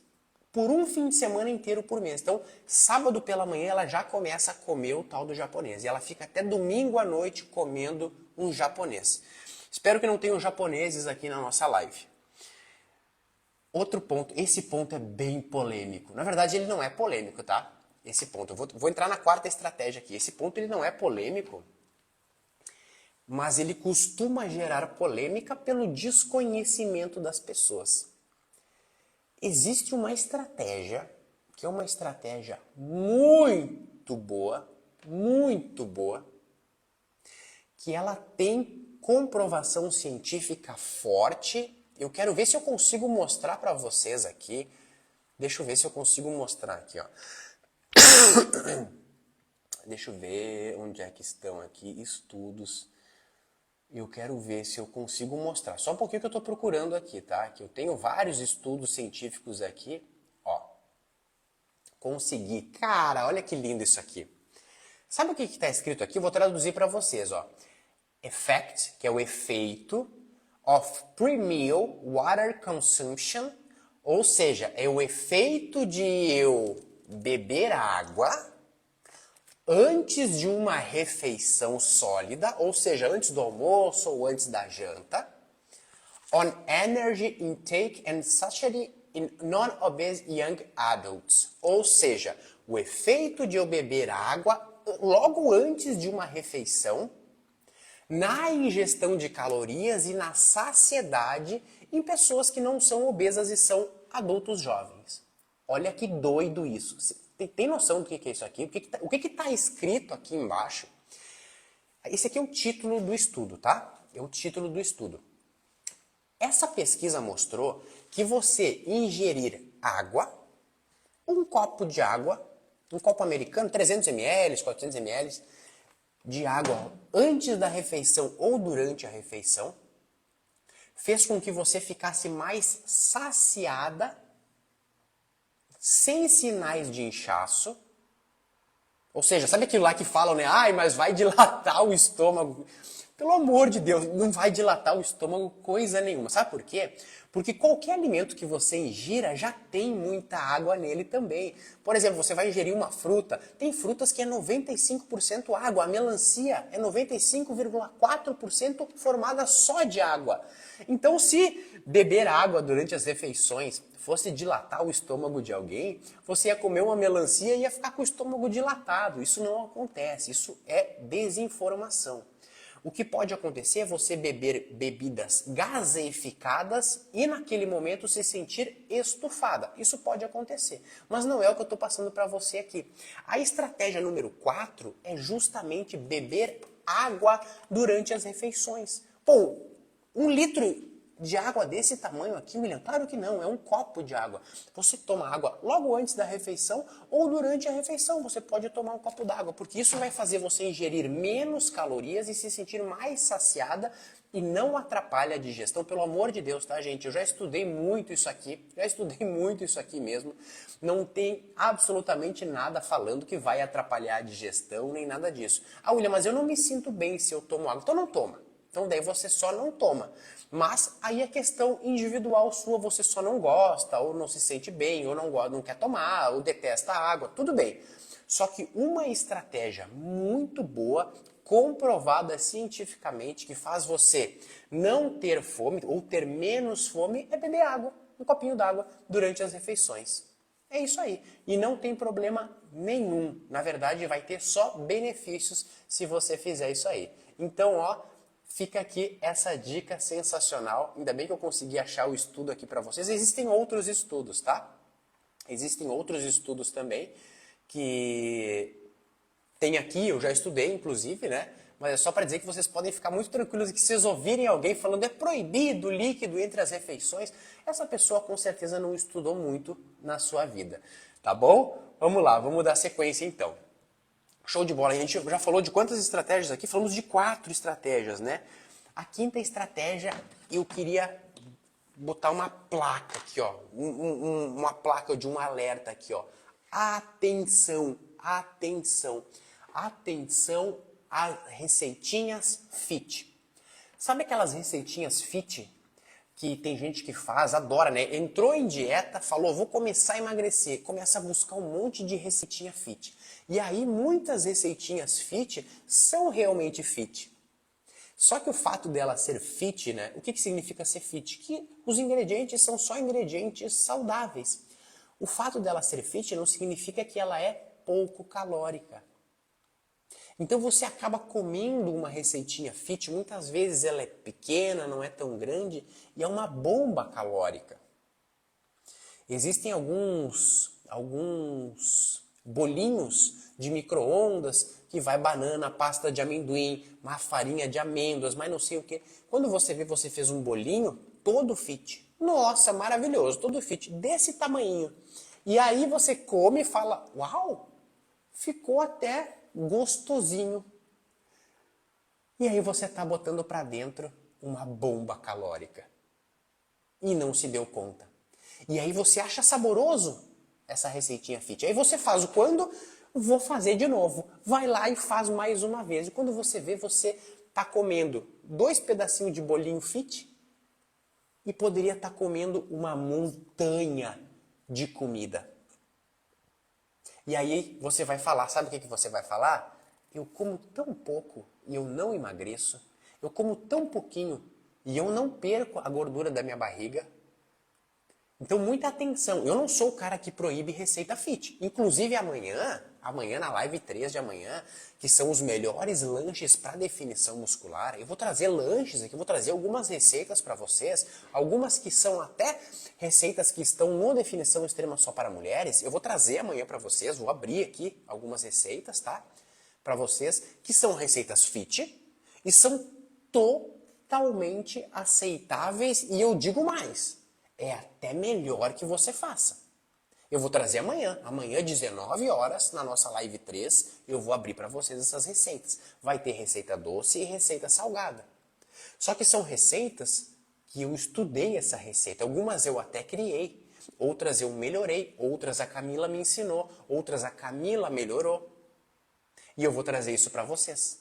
por um fim de semana inteiro por mês. Então, sábado pela manhã ela já começa a comer o tal do japonês. E ela fica até domingo à noite comendo um japonês. Espero que não tenham japoneses aqui na nossa live. Outro ponto, esse ponto é bem polêmico. Na verdade, ele não é polêmico, tá? Esse ponto, eu vou entrar na quarta estratégia aqui. Esse ponto ele não é polêmico, mas ele costuma gerar polêmica pelo desconhecimento das pessoas. Existe uma estratégia, que é uma estratégia muito boa, que ela tem comprovação científica forte. Eu quero ver se eu consigo mostrar para vocês aqui. Deixa eu ver se eu consigo mostrar aqui, ó. Deixa eu ver onde é que estão aqui estudos. Eu quero ver se eu consigo mostrar. Só um pouquinho que eu estou procurando aqui, tá? Que eu tenho vários estudos científicos aqui. Ó, consegui. Cara, olha que lindo isso aqui. Sabe o que está escrito aqui? Eu vou traduzir para vocês, ó. Effect, que é o efeito of pre-meal water consumption, ou seja, é o efeito de eu beber água antes de uma refeição sólida, ou seja, antes do almoço ou antes da janta, on energy intake and satiety in non-obese young adults, ou seja, o efeito de eu beber água logo antes de uma refeição, na ingestão de calorias e na saciedade em pessoas que não são obesas e são adultos jovens. Olha que doido isso. Tem noção do que é isso aqui? O que está escrito aqui embaixo? Esse aqui é o título do estudo, tá? É o título do estudo. Essa pesquisa mostrou que você ingerir água, um copo de água, um copo americano, 300 ml, 400 ml de água antes da refeição ou durante a refeição, fez com que você ficasse mais saciada, sem sinais de inchaço. Ou seja, sabe aquilo lá que falam, né? Ai, mas vai dilatar o estômago. Pelo amor de Deus, não vai dilatar o estômago coisa nenhuma. Sabe por quê? Porque qualquer alimento que você ingira já tem muita água nele também. Por exemplo, você vai ingerir uma fruta. Tem frutas que é 95% água. A melancia é 95,4% formada só de água. Então, se beber água durante as refeições fosse dilatar o estômago de alguém, você ia comer uma melancia e ia ficar com o estômago dilatado. Isso não acontece. Isso é desinformação. O que pode acontecer é você beber bebidas gaseificadas e naquele momento se sentir estufada. Isso pode acontecer, mas não é o que eu estou passando para você aqui. A estratégia número 4 é justamente beber água durante as refeições. Pô, 1 litro de água desse tamanho aqui, William? Claro que não, é um copo de água. Você toma água logo antes da refeição ou durante a refeição. Você pode tomar um copo d'água, porque isso vai fazer você ingerir menos calorias e se sentir mais saciada e não atrapalha a digestão. Pelo amor de Deus, tá, gente? Eu já estudei muito isso aqui, mesmo. Não tem absolutamente nada falando que vai atrapalhar a digestão, nem nada disso. Ah, William, mas eu não me sinto bem se eu tomo água. Então não toma. Então daí você só não toma. Mas aí é questão individual sua, você só não gosta, ou não se sente bem, ou não gosta, não quer tomar, ou detesta a água, tudo bem. Só que uma estratégia muito boa, comprovada cientificamente, que faz você não ter fome, ou ter menos fome, é beber água, um copinho d'água, durante as refeições. É isso aí. E não tem problema nenhum. Na verdade, vai ter só benefícios se você fizer isso aí. Então, ó, fica aqui essa dica sensacional. Ainda bem que eu consegui achar o estudo aqui para vocês. Existem outros estudos, tá? Existem outros estudos também que tem aqui, eu já estudei inclusive, né? Mas é só para dizer que vocês podem ficar muito tranquilos que se vocês ouvirem alguém falando é proibido líquido entre as refeições, essa pessoa com certeza não estudou muito na sua vida, tá bom? Vamos lá, vamos dar sequência então. Show de bola. A gente já falou de quantas estratégias aqui? Falamos de 4 estratégias, né? A 5ª estratégia, eu queria botar uma placa aqui, ó. Uma placa de um alerta aqui, ó. Atenção, atenção. Atenção às receitinhas fit. Sabe aquelas receitinhas fit? Que tem gente que faz, adora, né? Entrou em dieta, falou, vou começar a emagrecer. Começa a buscar um monte de receitinha fit. E aí, muitas receitinhas fit são realmente fit. Só que o fato dela ser fit, né? O que significa ser fit? Que os ingredientes são só ingredientes saudáveis. O fato dela ser fit não significa que ela é pouco calórica. Então você acaba comendo uma receitinha fit, muitas vezes ela é pequena, não é tão grande, e é uma bomba calórica. Existem alguns bolinhos de micro-ondas que vai banana, pasta de amendoim, uma farinha de amêndoas, mas não sei o que. Quando você vê, você fez um bolinho todo fit. Nossa, maravilhoso, todo fit, desse tamanhinho. E aí você come e fala, uau, ficou até gostosinho. E aí você está botando para dentro uma bomba calórica. E não se deu conta. E aí você acha saboroso essa receitinha fit. Aí você faz o quando? Vou fazer de novo. Vai lá e faz mais uma vez. E quando você vê, você está comendo 2 pedacinhos de bolinho fit e poderia estar comendo uma montanha de comida. E aí você vai falar, sabe o que você vai falar? Eu como tão pouco e eu não emagreço. Eu como tão pouquinho e eu não perco a gordura da minha barriga. Então, muita atenção. Eu não sou o cara que proíbe receita fit. Inclusive, amanhã na live 3 de amanhã, que são os melhores lanches para definição muscular, eu vou trazer lanches aqui, vou trazer algumas receitas para vocês, algumas que são até receitas que estão no definição extrema só para mulheres. Eu vou trazer amanhã para vocês, vou abrir aqui algumas receitas, tá? Para vocês, que são receitas fit e são totalmente aceitáveis e eu digo mais. É até melhor que você faça. Eu vou trazer amanhã, 19 horas, na nossa live 3, eu vou abrir para vocês essas receitas. Vai ter receita doce e receita salgada. Só que são receitas que eu estudei essa receita. Algumas eu até criei, outras eu melhorei, outras a Camila me ensinou, outras a Camila melhorou. E eu vou trazer isso para vocês.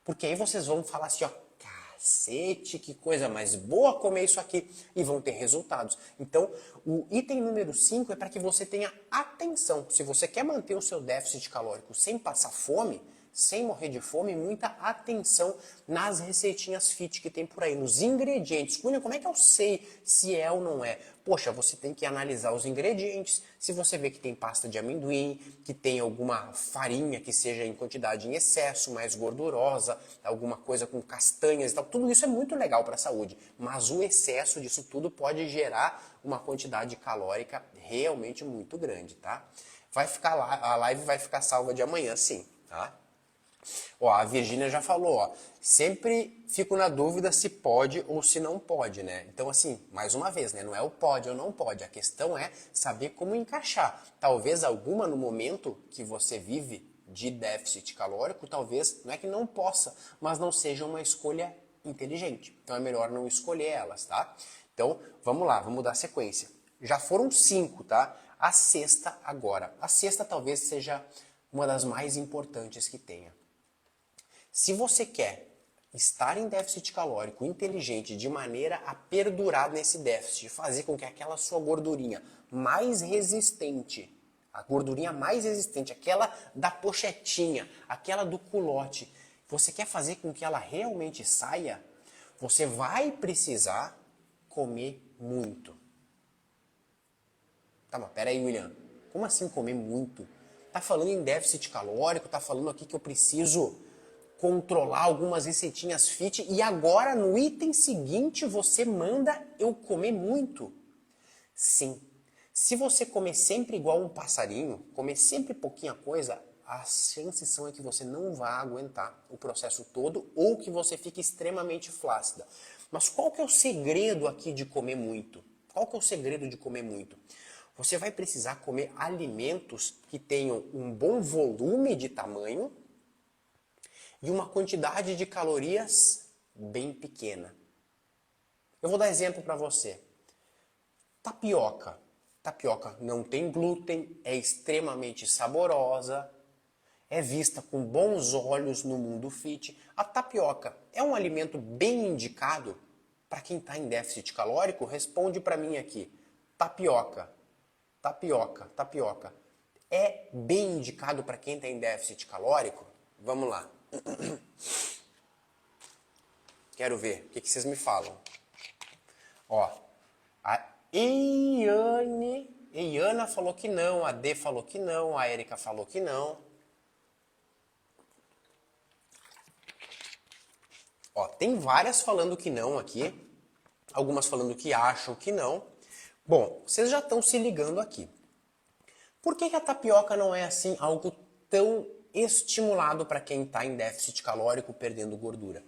Porque aí vocês vão falar assim, ó, cacete, que coisa mais boa comer isso aqui, e vão ter resultados. Então, o item número 5 é para que você tenha atenção. Se você quer manter o seu déficit calórico sem passar fome, sem morrer de fome, muita atenção nas receitinhas fit que tem por aí, nos ingredientes. William, como é que eu sei se é ou não é? Poxa, você tem que analisar os ingredientes. Se você vê que tem pasta de amendoim, que tem alguma farinha que seja em quantidade em excesso, mais gordurosa, alguma coisa com castanhas e tal, tudo isso é muito legal para a saúde. Mas o excesso disso tudo pode gerar uma quantidade calórica realmente muito grande, tá? Vai ficar lá, a live vai ficar salva de amanhã, sim, tá? Ó, a Virgínia já falou, ó, sempre fico na dúvida se pode ou se não pode, né? Então, assim, mais uma vez, né? Não é o pode ou não pode, a questão é saber como encaixar. Talvez alguma no momento que você vive de déficit calórico, talvez, não é que não possa, mas não seja uma escolha inteligente. Então é melhor não escolher elas, tá? Então, vamos lá, vamos dar sequência. Já foram 5, tá? A sexta agora. A sexta talvez seja uma das mais importantes que tenha. Se você quer estar em déficit calórico inteligente de maneira a perdurar nesse déficit, fazer com que aquela sua gordurinha mais resistente, a gordurinha mais resistente, aquela da pochetinha, aquela do culote, você quer fazer com que ela realmente saia, você vai precisar comer muito. Tá, mas peraí, William, como assim comer muito? Tá falando em déficit calórico, tá falando aqui que eu preciso controlar algumas receitinhas fit e agora no item seguinte você manda eu comer muito. Sim. Se você comer sempre igual um passarinho, comer sempre pouquinha coisa, as chances são é que você não vai aguentar o processo todo ou que você fique extremamente flácida. Mas qual que é o segredo aqui de comer muito? Qual que é o segredo de comer muito? Você vai precisar comer alimentos que tenham um bom volume de tamanho e uma quantidade de calorias bem pequena. Eu vou dar exemplo para você. Tapioca. Tapioca não tem glúten, é extremamente saborosa, é vista com bons olhos no mundo fit. A tapioca é um alimento bem indicado para quem está em déficit calórico? Responde para mim aqui. Tapioca, tapioca, tapioca. É bem indicado para quem está em déficit calórico? Vamos lá. Quero ver. O que vocês me falam? Ó, a Iana falou que não, a D falou que não, a Erika falou que não. Ó, tem várias falando que não aqui, algumas falando que acham que não. Bom, vocês já estão se ligando aqui. Por que a tapioca não é assim algo tão estimulado para quem está em déficit calórico perdendo gordura?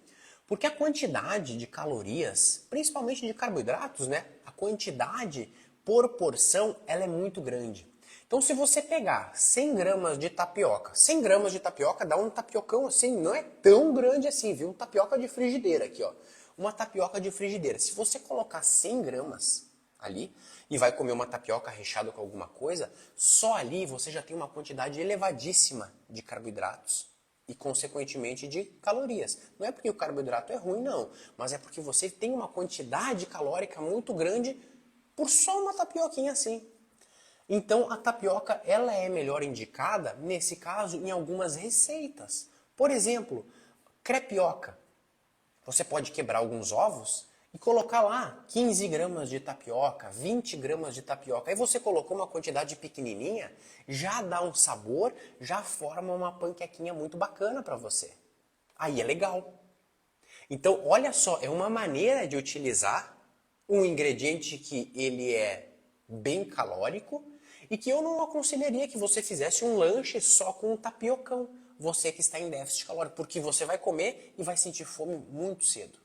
Porque a quantidade de calorias, principalmente de carboidratos, né? A quantidade por porção, ela é muito grande. Então se você pegar 100 gramas de tapioca, 100 gramas de tapioca dá um tapiocão assim, não é tão grande assim, viu? Tapioca de frigideira aqui, ó. Uma tapioca de frigideira. Se você colocar 100 gramas ali e vai comer uma tapioca recheada com alguma coisa, só ali você já tem uma quantidade elevadíssima de carboidratos e, consequentemente, de calorias. Não é porque o carboidrato é ruim, não, mas é porque você tem uma quantidade calórica muito grande por só uma tapioquinha assim. Então, a tapioca ela é melhor indicada, nesse caso, em algumas receitas. Por exemplo, crepioca. Você pode quebrar alguns ovos e colocar lá 15 gramas de tapioca, 20 gramas de tapioca. Aí você colocou uma quantidade pequenininha, já dá um sabor, já forma uma panquequinha muito bacana para você. Aí é legal. Então, olha só, é uma maneira de utilizar um ingrediente que ele é bem calórico e que eu não aconselharia que você fizesse um lanche só com um tapiocão. Você que está em déficit calórico, porque você vai comer e vai sentir fome muito cedo.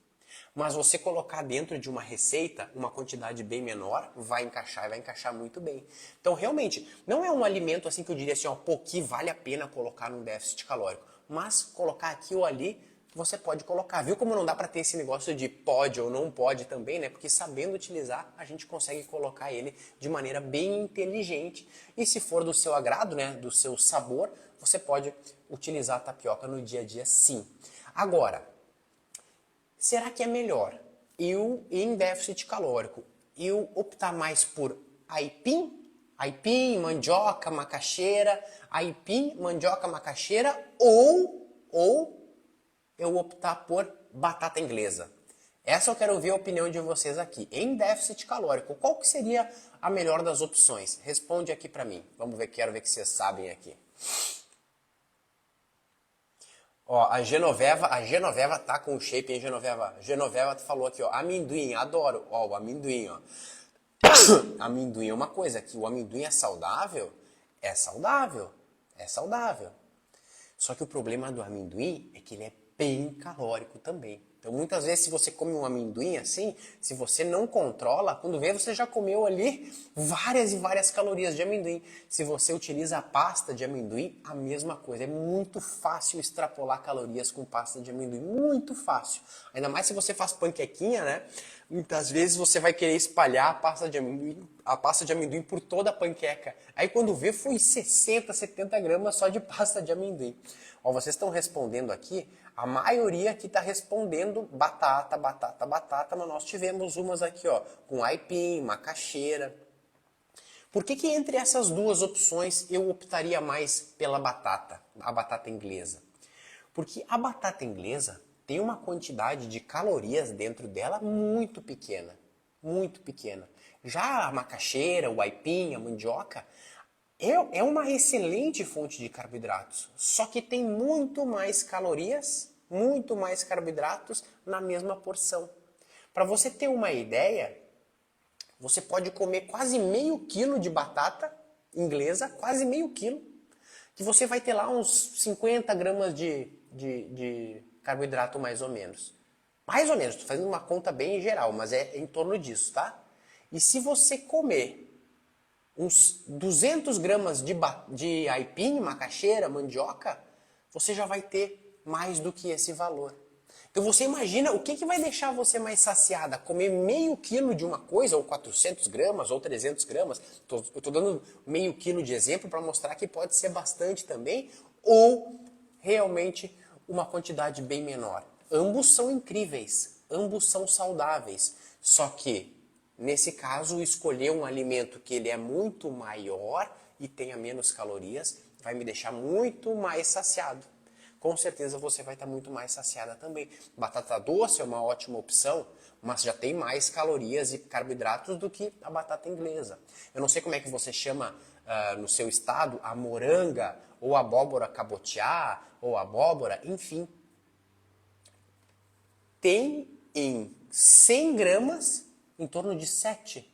Mas você colocar dentro de uma receita uma quantidade bem menor, vai encaixar e vai encaixar muito bem. Então, realmente, não é um alimento assim que eu diria assim, ó, pô, que vale a pena colocar num déficit calórico. Mas colocar aqui ou ali, você pode colocar. Viu como não dá para ter esse negócio de pode ou não pode também, né? Porque sabendo utilizar, a gente consegue colocar ele de maneira bem inteligente. E se for do seu agrado, né, do seu sabor, você pode utilizar a tapioca no dia a dia sim. Agora, será que é melhor eu, em déficit calórico, eu optar mais por aipim, mandioca, macaxeira, aipim, mandioca, macaxeira, ou eu optar por batata inglesa? Essa eu quero ouvir a opinião de vocês aqui. Em déficit calórico, qual que seria a melhor das opções? Responde aqui pra mim. Vamos ver, quero ver que vocês sabem aqui. Ó, a Genoveva tá com o shape, hein, Genoveva? Genoveva falou aqui, ó, amendoim, adoro. Ó, o amendoim, ó. Amendoim é uma coisa, que o amendoim é saudável? É saudável, é saudável. Só que o problema do amendoim é que ele é bem calórico também. Então, muitas vezes, se você come um amendoim assim, se você não controla, quando vê, você já comeu ali várias e várias calorias de amendoim. Se você utiliza a pasta de amendoim, a mesma coisa. É muito fácil extrapolar calorias com pasta de amendoim. Muito fácil. Ainda mais se você faz panquequinha, né? Muitas vezes você vai querer espalhar a pasta de amendoim por toda a panqueca. Aí quando vê, foi 60, 70 gramas só de pasta de amendoim. Ó, vocês estão respondendo aqui, a maioria aqui está respondendo batata, batata, batata, mas nós tivemos umas aqui, ó, com aipim, macaxeira. Por que entre essas duas opções eu optaria mais pela batata, a batata inglesa? Porque a batata inglesa tem uma quantidade de calorias dentro dela muito pequena, muito pequena. Já a macaxeira, o aipim, a mandioca, é uma excelente fonte de carboidratos, só que tem muito mais calorias, muito mais carboidratos na mesma porção. Para você ter uma ideia, você pode comer quase meio quilo de batata inglesa, quase meio quilo, que você vai ter lá uns 50 gramas de carboidrato mais ou menos. Mais ou menos, estou fazendo uma conta bem geral, mas é em torno disso, tá? E se você comer uns 200 gramas de aipim, macaxeira, mandioca, você já vai ter mais do que esse valor. Então você imagina o que vai deixar você mais saciada? Comer meio quilo de uma coisa, ou 400 gramas, ou 300 gramas. Eu estou dando meio quilo de exemplo para mostrar que pode ser bastante também, ou realmente uma quantidade bem menor. Ambos são incríveis, ambos são saudáveis, só que nesse caso, escolher um alimento que ele é muito maior e tenha menos calorias vai me deixar muito mais saciado. Com certeza você vai estar muito mais saciada também. Batata doce é uma ótima opção, mas já tem mais calorias e carboidratos do que a batata inglesa. Eu não sei como é que você chama no seu estado a moranga, ou abóbora cabotiá, ou abóbora, enfim. tem em 100 gramas em torno de 7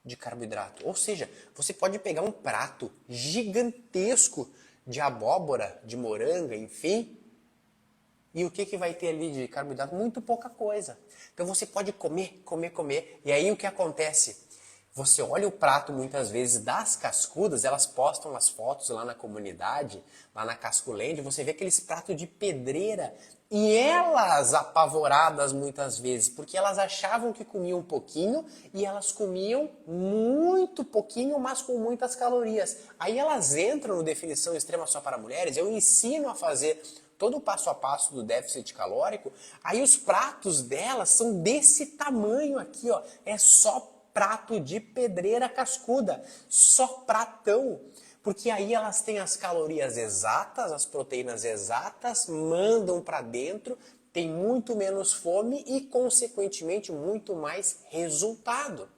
de carboidrato. Ou seja, você pode pegar um prato gigantesco de abóbora, de moranga, enfim, e o que vai ter ali de carboidrato? Muito pouca coisa. Então você pode comer, comer, comer. E aí o que acontece? Você olha o prato muitas vezes das cascudas, elas postam as fotos lá na comunidade, lá na Casculand, você vê aqueles pratos de pedreira e elas apavoradas muitas vezes, porque elas achavam que comiam um pouquinho e elas comiam muito pouquinho, mas com muitas calorias. Aí elas entram no Definição Extrema Só para Mulheres, eu ensino a fazer todo o passo a passo do déficit calórico, aí os pratos delas são desse tamanho aqui, ó, é só prato de pedreira cascuda, só pratão. Porque aí elas têm as calorias exatas, as proteínas exatas, mandam para dentro, tem muito menos fome e, consequentemente, muito mais resultado.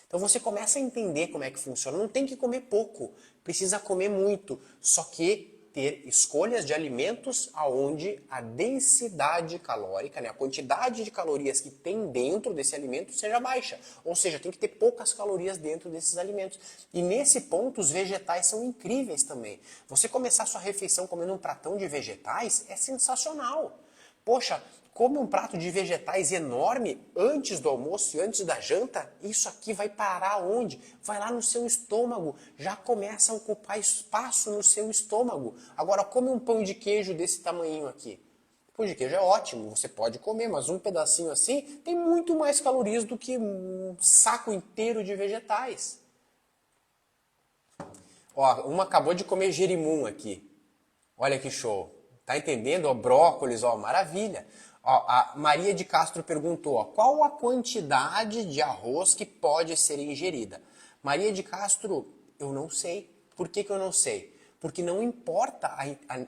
Então você começa a entender como é que funciona. Não tem que comer pouco, precisa comer muito. Só que ter escolhas de alimentos aonde a densidade calórica, né, a quantidade de calorias que tem dentro desse alimento seja baixa. Ou seja, tem que ter poucas calorias dentro desses alimentos. E nesse ponto os vegetais são incríveis também. Você começar sua refeição comendo um pratão de vegetais é sensacional. Poxa, come um prato de vegetais enorme antes do almoço e antes da janta, isso aqui vai parar onde? Vai lá no seu estômago, já começa a ocupar espaço no seu estômago. Agora, come um pão de queijo desse tamanhinho aqui. Pão de queijo é ótimo, você pode comer, mas um pedacinho assim tem muito mais calorias do que um saco inteiro de vegetais. Ó, uma acabou de comer gerimum aqui. Olha que show. Tá entendendo? Ó, brócolis, ó, maravilha. Ó, a Maria de Castro perguntou, ó, qual a quantidade de arroz que pode ser ingerida? Maria de Castro, eu não sei. Por que eu não sei? Porque não importa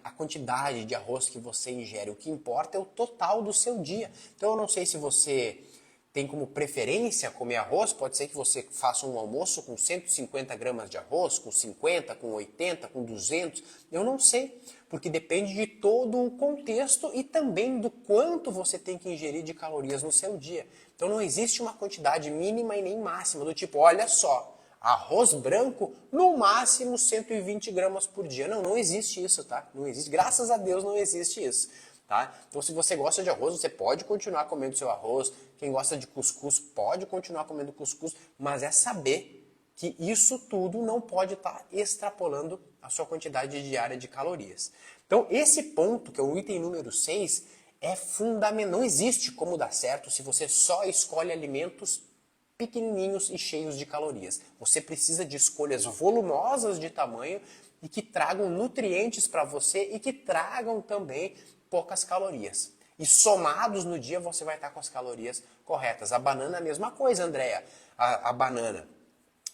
a quantidade de arroz que você ingere, o que importa é o total do seu dia. Então eu não sei se você tem como preferência comer arroz, pode ser que você faça um almoço com 150 gramas de arroz, com 50, com 80, com 200, eu não sei, porque depende de todo o contexto e também do quanto você tem que ingerir de calorias no seu dia. Então não existe uma quantidade mínima e nem máxima, do tipo, olha só, arroz branco, no máximo 120 gramas por dia. Não, não existe isso, tá? Não existe, graças a Deus não existe isso. Tá? Então, se você gosta de arroz, você pode continuar comendo seu arroz. Quem gosta de cuscuz pode continuar comendo cuscuz, mas é saber que isso tudo não pode estar extrapolando a sua quantidade diária de calorias. Então, esse ponto, que é o item número 6, é fundamental. Não existe como dar certo se você só escolhe alimentos pequenininhos e cheios de calorias. Você precisa de escolhas volumosas de tamanho e que tragam nutrientes para você e que tragam também poucas calorias. E somados no dia você vai estar com as calorias corretas. A banana é a mesma coisa, Andréa. A banana,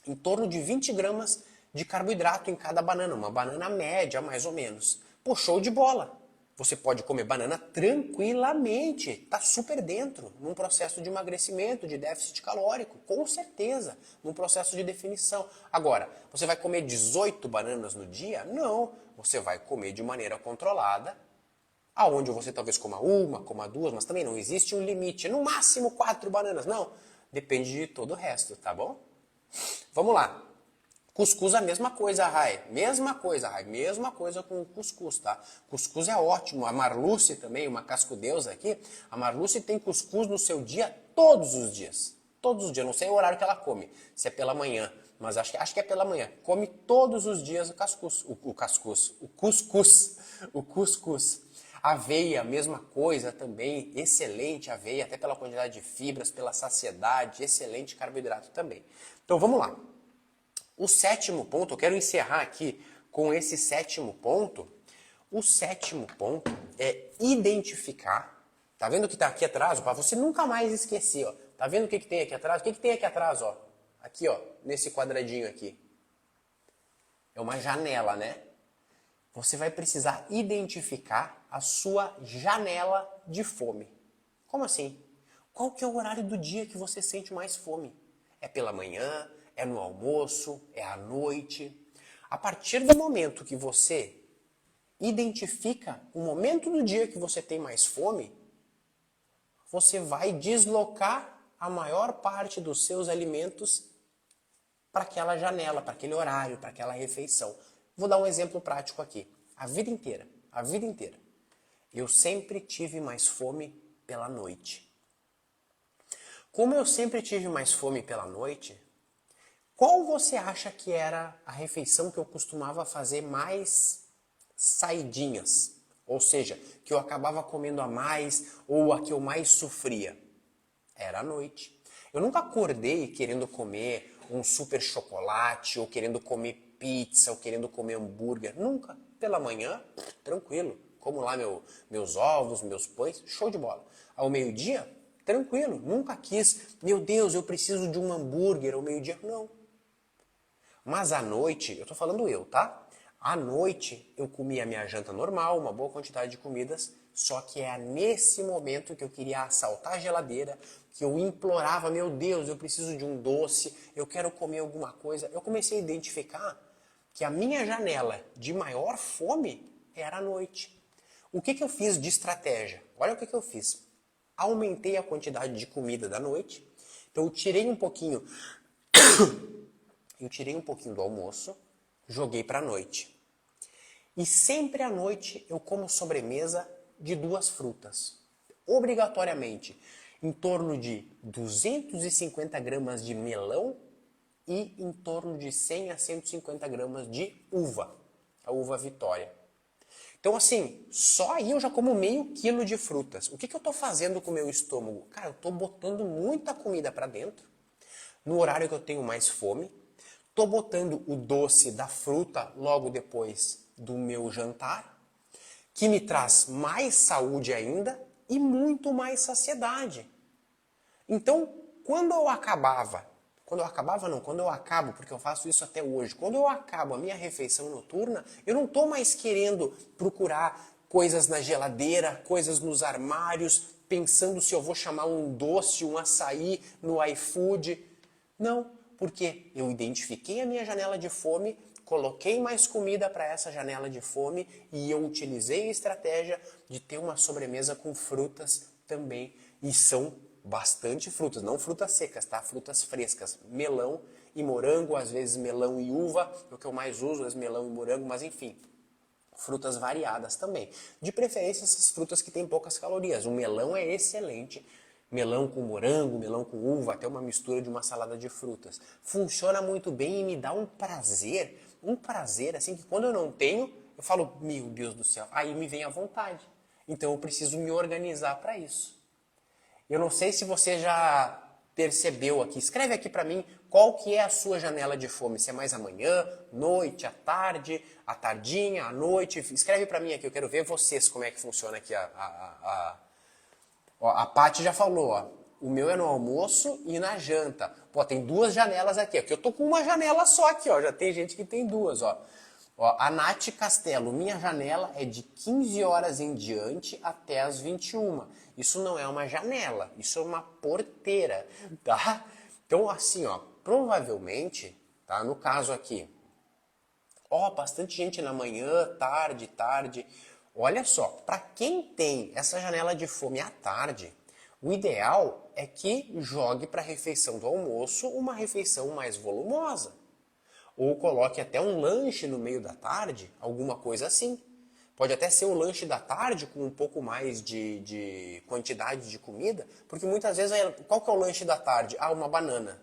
em torno de 20 gramas de carboidrato em cada banana. Uma banana média, mais ou menos. Pô, show de bola. Você pode comer banana tranquilamente. Está super dentro. Num processo de emagrecimento, de déficit calórico. Com certeza. Num processo de definição. Agora, você vai comer 18 bananas no dia? Não. Você vai comer de maneira controlada, aonde você talvez coma uma, coma duas, mas também não existe um limite. No máximo 4 bananas. Não. Depende de todo o resto, tá bom? Vamos lá. Cuscuz é a mesma coisa, Rai. Mesma coisa, Rai. Mesma coisa com o cuscuz, tá? Cuscuz é ótimo. A Marluce também, uma cascudeusa aqui. A Marluce tem cuscuz no seu dia todos os dias. Todos os dias. Não sei o horário que ela come. Se é pela manhã. Mas acho que é pela manhã. Come todos os dias o cuscuz. O cuscuz. Aveia, mesma coisa também, excelente aveia, até pela quantidade de fibras, pela saciedade, excelente carboidrato também. Então vamos lá. O 7º ponto, eu quero encerrar aqui com esse 7º ponto. O 7º ponto é identificar, tá vendo o que está aqui atrás? Para você nunca mais esquecer, ó. Tá vendo o que tem aqui atrás? O que tem aqui atrás, ó? Aqui, ó, nesse quadradinho aqui. É uma janela, né? Você vai precisar identificar a sua janela de fome. Como assim? Qual que é o horário do dia que você sente mais fome? É pela manhã? É no almoço? É à noite? A partir do momento que você identifica o momento do dia que você tem mais fome, você vai deslocar a maior parte dos seus alimentos para aquela janela, para aquele horário, para aquela refeição. Vou dar um exemplo prático aqui. A vida inteira, eu sempre tive mais fome pela noite. Como eu sempre tive mais fome pela noite, qual você acha que era a refeição que eu costumava fazer mais saidinhas? Ou seja, que eu acabava comendo a mais ou a que eu mais sofria? Era à noite. Eu nunca acordei querendo comer um super chocolate, ou querendo comer pizza, ou querendo comer hambúrguer. Nunca. Pela manhã, tranquilo. Como lá meus ovos, meus pães, show de bola. Ao meio-dia, tranquilo. Nunca quis, meu Deus, eu preciso de um hambúrguer ao meio-dia. Não. Mas à noite, eu tô falando eu, tá? À noite eu comia a minha janta normal, uma boa quantidade de comidas, só que é nesse momento que eu queria assaltar a geladeira, que eu implorava, meu Deus, eu preciso de um doce, eu quero comer alguma coisa. Eu comecei a identificar que a minha janela de maior fome era à noite. O que eu fiz de estratégia? Olha o que eu fiz. Aumentei a quantidade de comida da noite, então eu tirei um pouquinho do almoço, joguei para a noite. E sempre à noite eu como sobremesa de 2 frutas. Obrigatoriamente, em torno de 250 gramas de melão e em torno de 100 a 150 gramas de uva, a uva Vitória. Então assim, só aí eu já como meio quilo de frutas. O que eu estou fazendo com o meu estômago? Cara, eu estou botando muita comida para dentro, no horário que eu tenho mais fome. Estou botando o doce da fruta logo depois do meu jantar, que me traz mais saúde ainda e muito mais saciedade. Então, quando eu acabo, porque eu faço isso até hoje, quando eu acabo a minha refeição noturna, eu não estou mais querendo procurar coisas na geladeira, coisas nos armários, pensando se eu vou chamar um doce, um açaí no iFood. Não, porque eu identifiquei a minha janela de fome, coloquei mais comida para essa janela de fome e eu utilizei a estratégia de ter uma sobremesa com frutas também. E são bastante frutas, não frutas secas, tá? Frutas frescas, melão e morango, às vezes melão e uva, é o que eu mais uso, é melão e morango, mas enfim, frutas variadas também. De preferência essas frutas que têm poucas calorias. O melão é excelente, melão com morango, melão com uva, até uma mistura de uma salada de frutas. Funciona muito bem e me dá um prazer assim que quando eu não tenho, eu falo, meu Deus do céu, aí me vem a vontade. Então eu preciso me organizar para isso. Eu não sei se você já percebeu aqui. Escreve aqui para mim qual que é a sua janela de fome. Se é mais amanhã, noite, à tarde, à tardinha, à noite. Escreve para mim aqui, eu quero ver vocês como é que funciona aqui. Ó, a Paty já falou, ó. O meu é no almoço e na janta. Pô, tem 2 janelas aqui. Aqui eu tô com uma janela só aqui, ó. Já tem gente que tem 2, ó. Ó, a Nath Castelo, minha janela é de 15 horas em diante até as 21. Isso não é uma janela, isso é uma porteira, tá? Então, assim, ó, provavelmente, tá? No caso aqui, ó, bastante gente na manhã, tarde. Olha só, para quem tem essa janela de fome à tarde, o ideal é que jogue para a refeição do almoço uma refeição mais volumosa. Ou coloque até um lanche no meio da tarde, alguma coisa assim. Pode até ser o lanche da tarde com um pouco mais de quantidade de comida, porque muitas vezes, qual que é o lanche da tarde? Ah, uma banana.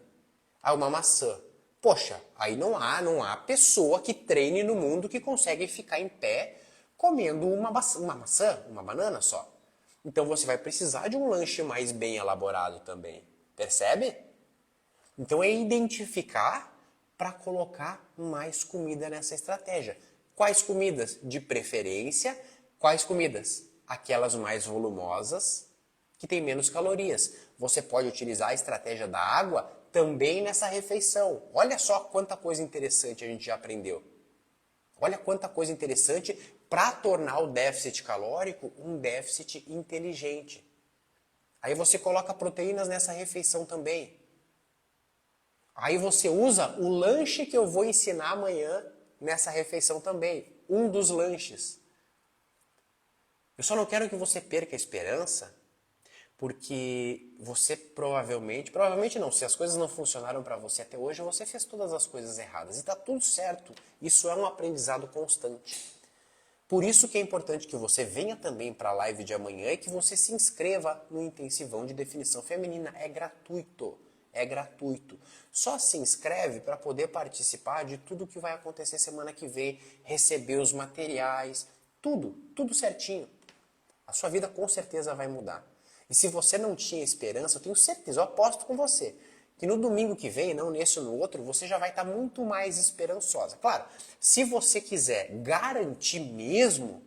Ah, uma maçã. Poxa, aí não há pessoa que treine no mundo que consegue ficar em pé comendo uma maçã, uma banana só. Então você vai precisar de um lanche mais bem elaborado também. Percebe? Então é identificar para colocar mais comida nessa estratégia. Quais comidas? De preferência, quais comidas? Aquelas mais volumosas, que têm menos calorias. Você pode utilizar a estratégia da água também nessa refeição. Olha só quanta coisa interessante a gente já aprendeu. Olha quanta coisa interessante para tornar o déficit calórico um déficit inteligente. Aí você coloca proteínas nessa refeição também. Aí você usa o lanche que eu vou ensinar amanhã nessa refeição também. Um dos lanches. Eu só não quero que você perca a esperança, Porque você provavelmente não, se as coisas não funcionaram para você até hoje, você fez todas as coisas erradas e tá tudo certo. Isso é um aprendizado constante. Por isso que é importante que você venha também para a live de amanhã e que você se inscreva no intensivão de definição feminina. É gratuito. É gratuito. Só se inscreve para poder participar de tudo que vai acontecer semana que vem, receber os materiais, tudo certinho. A sua vida com certeza vai mudar. E se você não tinha esperança, eu tenho certeza, eu aposto com você, que no domingo que vem, não nesse ou no outro, você já vai estar muito mais esperançosa. Claro, se você quiser garantir mesmo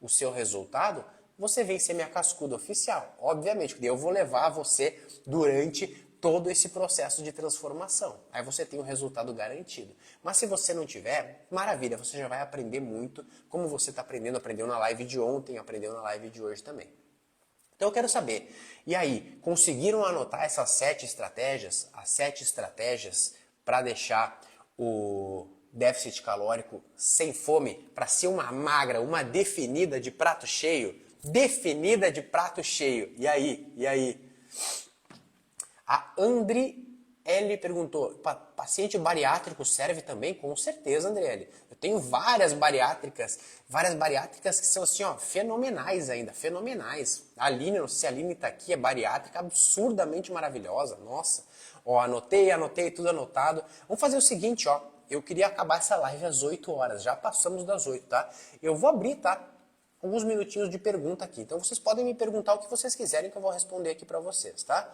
o seu resultado, você vem ser minha cascuda oficial. Obviamente, porque eu vou levar você durante todo esse processo de transformação. Aí você tem o resultado garantido. Mas se você não tiver, maravilha, você já vai aprender muito, como você está aprendendo, aprendeu na live de ontem, aprendeu na live de hoje também. Então eu quero saber, e aí, conseguiram anotar essas 7 estratégias, as 7 estratégias para deixar o déficit calórico sem fome, para ser uma magra, uma definida de prato cheio? Definida de prato cheio. E aí? E aí? A Andri L perguntou, paciente bariátrico serve também? Com certeza, Andriele. Eu tenho várias bariátricas que são assim, ó, fenomenais ainda, fenomenais. A Aline, não sei se a Aline tá aqui, é bariátrica absurdamente maravilhosa, nossa. Ó, anotei, tudo anotado. Vamos fazer o seguinte, ó, eu queria acabar essa live às 8 horas, já passamos das 8, tá? Eu vou abrir, tá? Alguns minutinhos de pergunta aqui. Então vocês podem me perguntar o que vocês quiserem que eu vou responder aqui pra vocês, tá?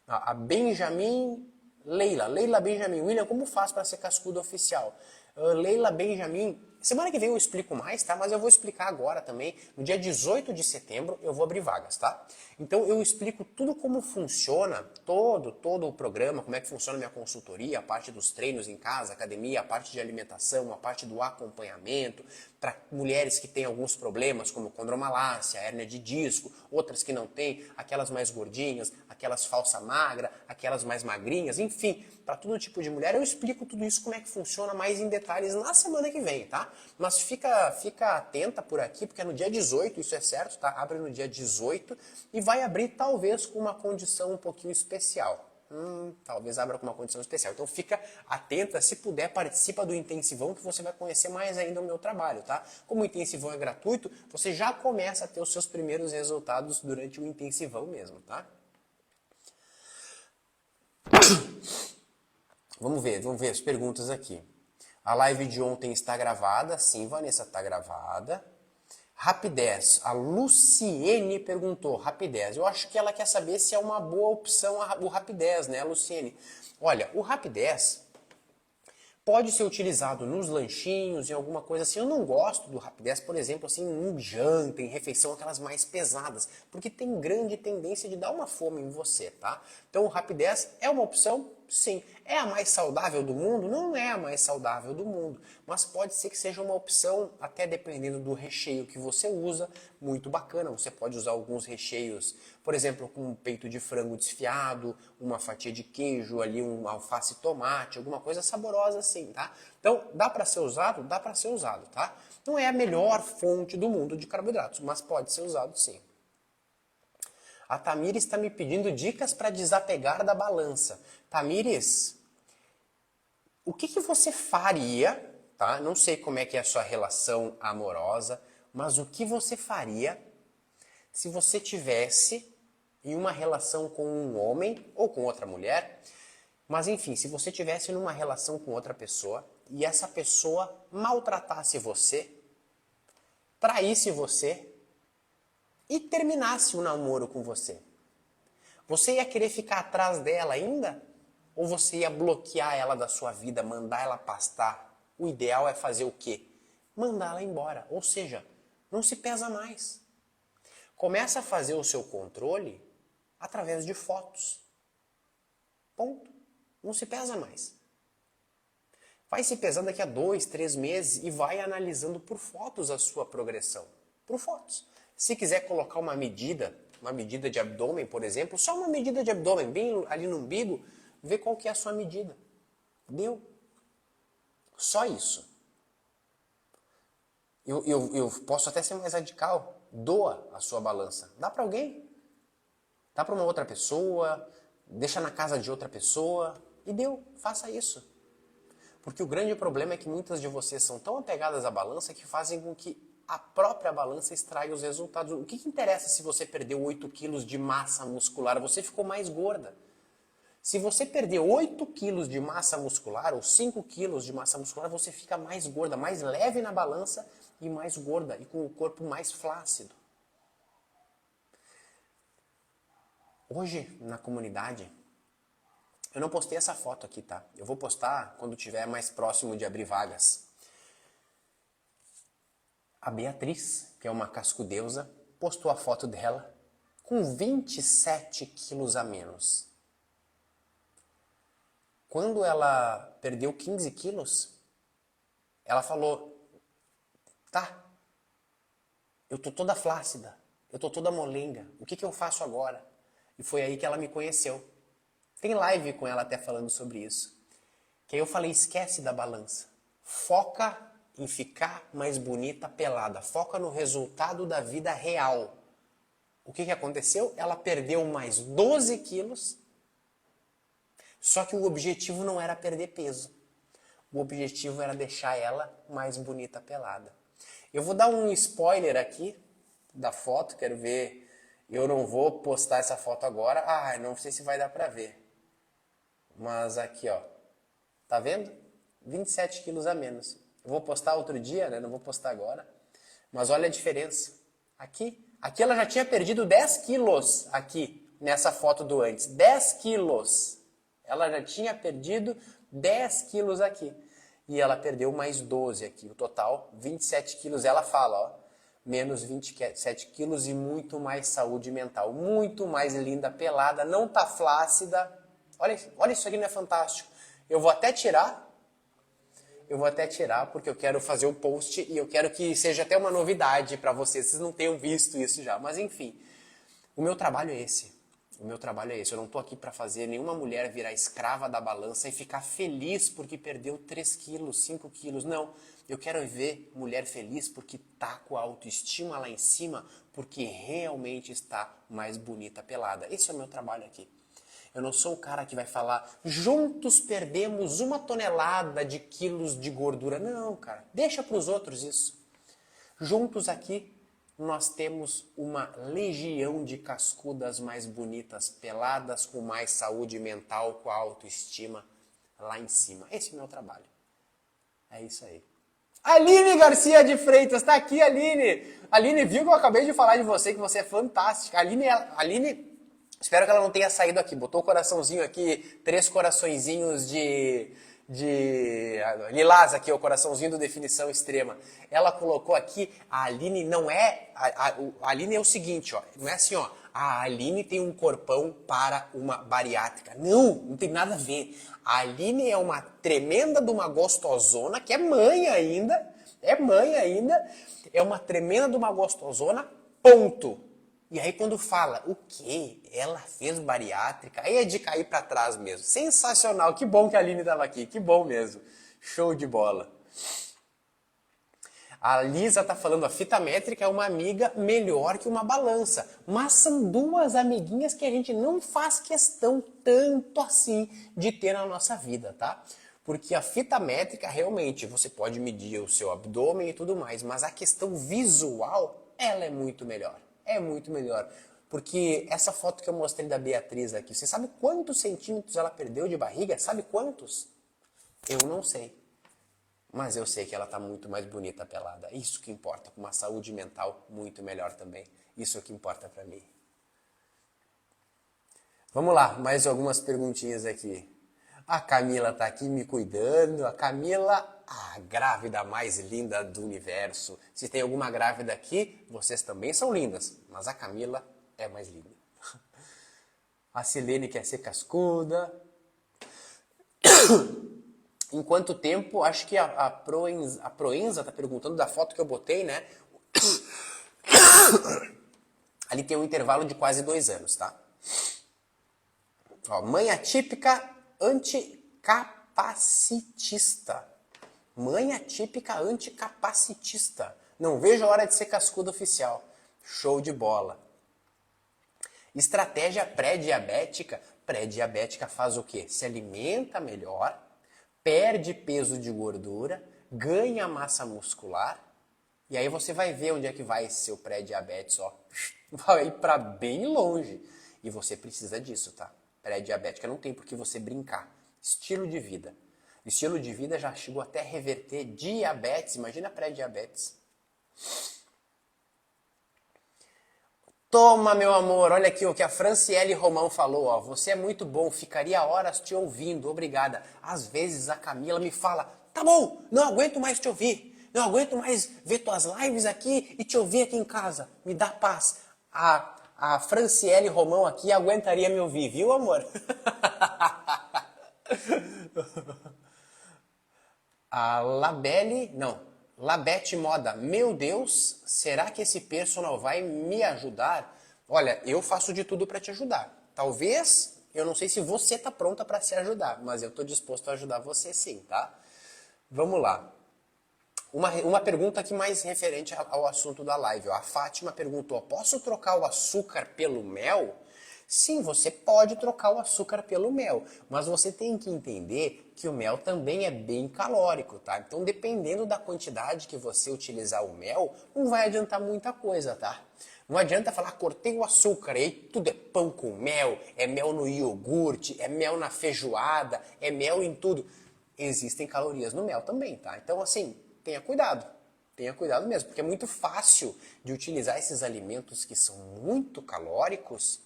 A Benjamin Leila Benjamin, William, como faz para ser cascudo oficial? Leila Benjamin, semana que vem eu explico mais, tá? Mas eu vou explicar agora também. No dia 18 de setembro eu vou abrir vagas, tá? Então eu explico tudo como funciona, todo o programa, como é que funciona a minha consultoria, a parte dos treinos em casa, academia, a parte de alimentação, a parte do acompanhamento, para mulheres que têm alguns problemas, como condromalácia, hérnia de disco, outras que não têm, aquelas mais gordinhas, aquelas falsa magra, aquelas mais magrinhas, enfim, para todo tipo de mulher eu explico tudo isso, como é que funciona mais em detalhes na semana que vem, tá? Mas fica atenta por aqui, porque é no dia 18, isso é certo, tá? Abre no dia 18 e vai abrir talvez com uma condição um pouquinho especial. Talvez abra com uma condição especial. Então fica atenta, se puder, participa do intensivão que você vai conhecer mais ainda o meu trabalho, tá? Como o intensivão é gratuito, você já começa a ter os seus primeiros resultados durante o intensivão mesmo, tá? Vamos ver as perguntas aqui. A live de ontem está gravada? Sim, Vanessa, está gravada. Rapidez. A Luciene perguntou, Rapidez. Eu acho que ela quer saber se é uma boa opção o Rapidez, né, Luciene? Olha, o Rapidez pode ser utilizado nos lanchinhos, em alguma coisa assim. Eu não gosto do Rapidez, por exemplo, assim, em janta, em refeição, aquelas mais pesadas, porque tem grande tendência de dar uma fome em você, tá? Então o Rapidez é uma opção? Sim. É a mais saudável do mundo? Não é a mais saudável do mundo, mas pode ser que seja uma opção, até dependendo do recheio que você usa, muito bacana. Você pode usar alguns recheios, por exemplo, com um peito de frango desfiado, uma fatia de queijo ali, um alface e tomate, alguma coisa saborosa assim, tá? Então, dá para ser usado? Dá para ser usado, tá? Não é a melhor fonte do mundo de carboidratos, mas pode ser usado sim. A Tamires está me pedindo dicas para desapegar da balança. Tamires, o que você faria, tá? Não sei como é que é a sua relação amorosa, mas o que você faria se você tivesse em uma relação com um homem ou com outra mulher, mas enfim, se você tivesse numa relação com outra pessoa e essa pessoa maltratasse você, traísse você e terminasse o namoro com você, você ia querer ficar atrás dela ainda? Ou você ia bloquear ela da sua vida, mandar ela pastar? O ideal é fazer o quê? Mandar ela embora. Ou seja, não se pesa mais. Começa a fazer o seu controle através de fotos. Ponto. Não se pesa mais. Vai se pesar daqui a 2, 3 meses e vai analisando por fotos a sua progressão. Por fotos. Se quiser colocar uma medida de abdômen, por exemplo, só uma medida de abdômen, bem ali no umbigo, vê qual que é a sua medida. Deu. Só isso. Eu posso até ser mais radical. Doa a sua balança. Dá para alguém. Dá para uma outra pessoa, deixa na casa de outra pessoa e deu, faça isso. Porque o grande problema é que muitas de vocês são tão apegadas à balança que fazem com que a própria balança estrague os resultados. O que interessa se você perdeu 8 quilos de massa muscular? Você ficou mais gorda. Se você perder 8 quilos de massa muscular ou 5 quilos de massa muscular, você fica mais gorda, mais leve na balança e mais gorda e com o corpo mais flácido. Hoje, na comunidade, eu não postei essa foto aqui, tá? Eu vou postar quando tiver mais próximo de abrir vagas. A Beatriz, que é uma cascudeusa, postou a foto dela com 27 quilos a menos. Quando ela perdeu 15 quilos, ela falou, tá, eu tô toda flácida, eu tô toda molenga, o que eu faço agora? E foi aí que ela me conheceu. Tem live com ela até falando sobre isso. Que aí eu falei, esquece da balança. Foca em ficar mais bonita pelada. Foca no resultado da vida real. O que aconteceu? Ela perdeu mais 12 quilos. Só que o objetivo não era perder peso. O objetivo era deixar ela mais bonita pelada. Eu vou dar um spoiler aqui da foto. Quero ver. Eu não vou postar essa foto agora. Não sei se vai dar pra ver. Mas aqui, ó. Tá vendo? 27 quilos a menos. Eu vou postar outro dia, né? Não vou postar agora. Mas olha a diferença. Aqui ela já tinha perdido 10 quilos aqui, nessa foto do antes. 10 quilos. Ela já tinha perdido 10 quilos aqui. E ela perdeu mais 12 aqui. O total, 27 quilos. Ela fala, ó. Menos 27 quilos e muito mais saúde mental. Muito mais linda, pelada. Não tá flácida. Olha isso aqui, não é fantástico? Eu vou até tirar porque eu quero fazer o post e eu quero que seja até uma novidade para vocês. Vocês não tenham visto isso já, mas enfim. O meu trabalho é esse. Eu não tô aqui para fazer nenhuma mulher virar escrava da balança e ficar feliz porque perdeu 3 quilos, 5 quilos. Não. Eu quero ver mulher feliz porque tá com a autoestima lá em cima, porque realmente está mais bonita pelada. Esse é o meu trabalho aqui. Eu não sou o cara que vai falar, juntos perdemos 1 tonelada de quilos de gordura. Não, cara, deixa para os outros isso. Juntos aqui, nós temos uma legião de cascudas mais bonitas, peladas, com mais saúde mental, com a autoestima lá em cima. Esse é o meu trabalho. É isso aí. Aline Garcia de Freitas, tá aqui, Aline. Aline, viu que eu acabei de falar de você, que você é fantástica. Aline, espero que ela não tenha saído aqui. Botou o coraçãozinho aqui, 3 coraçõezinhos de lilás aqui, o coraçãozinho do definição extrema. Ela colocou aqui, a Aline não é... A Aline é o seguinte, ó, não é assim, ó. A Aline tem um corpão para uma bariátrica. Não tem nada a ver. A Aline é uma tremenda de uma gostosona, que é mãe ainda, é uma tremenda de uma gostosona, ponto. E aí quando fala, o quê? Ela fez bariátrica? Aí é de cair pra trás mesmo. Sensacional, que bom que a Aline estava aqui, que bom mesmo. Show de bola. A Lisa tá falando, a fita métrica é uma amiga melhor que uma balança. Mas são 2 amiguinhas que a gente não faz questão tanto assim de ter na nossa vida, tá? Porque a fita métrica, realmente, você pode medir o seu abdômen e tudo mais, mas a questão visual, ela é muito melhor. É muito melhor. Porque essa foto que eu mostrei da Beatriz aqui, você sabe quantos centímetros ela perdeu de barriga? Sabe quantos? Eu não sei. Mas eu sei que ela está muito mais bonita pelada. Isso que importa, com uma saúde mental muito melhor também. Isso é o que importa para mim. Vamos lá, mais algumas perguntinhas aqui. A Camila está aqui me cuidando. A Camila, a grávida mais linda do universo. Se tem alguma grávida aqui, vocês também são lindas. Mas a Camila é mais linda. A Silene quer ser cascuda. Em quanto tempo? Acho que a Proenza está perguntando da foto que eu botei, né? Ali tem um intervalo de quase 2 anos, tá? Ó, mãe atípica anticapacitista. Mãe atípica anticapacitista. Não vejo a hora de ser cascuda oficial. Show de bola. Estratégia pré-diabética. Pré-diabética faz o quê? Se alimenta melhor, perde peso de gordura, ganha massa muscular. E aí você vai ver onde é que vai esse seu pré-diabetes, ó. Vai para bem longe. E você precisa disso, tá? Pré-diabética não tem por que você brincar. Estilo de vida. Estilo de vida já chegou até a reverter diabetes. Imagina pré-diabetes. Toma, meu amor, olha aqui o que a Franciele Romão falou, ó. Você é muito bom, ficaria horas te ouvindo, obrigada. Às vezes a Camila me fala, tá bom, não aguento mais te ouvir, não aguento mais ver tuas lives aqui e te ouvir aqui em casa, me dá paz. A Franciele Romão aqui aguentaria me ouvir, viu, amor? A Labelle, não, Labete Moda, meu Deus, será que esse personal vai me ajudar? Olha, eu faço de tudo para te ajudar. Talvez, eu não sei se você tá pronta para se ajudar, mas eu tô disposto a ajudar você sim, tá? Vamos lá. Uma pergunta aqui mais referente ao assunto da live. Ó. A Fátima perguntou, posso trocar o açúcar pelo mel? Sim, você pode trocar o açúcar pelo mel, mas você tem que entender que o mel também é bem calórico, tá? Então, dependendo da quantidade que você utilizar o mel, não vai adiantar muita coisa, tá? Não adianta falar, cortei o açúcar, e aí tudo é pão com mel, é mel no iogurte, é mel na feijoada, é mel em tudo. Existem calorias no mel também, tá? Então, assim, tenha cuidado. Tenha cuidado mesmo, porque é muito fácil de utilizar esses alimentos que são muito calóricos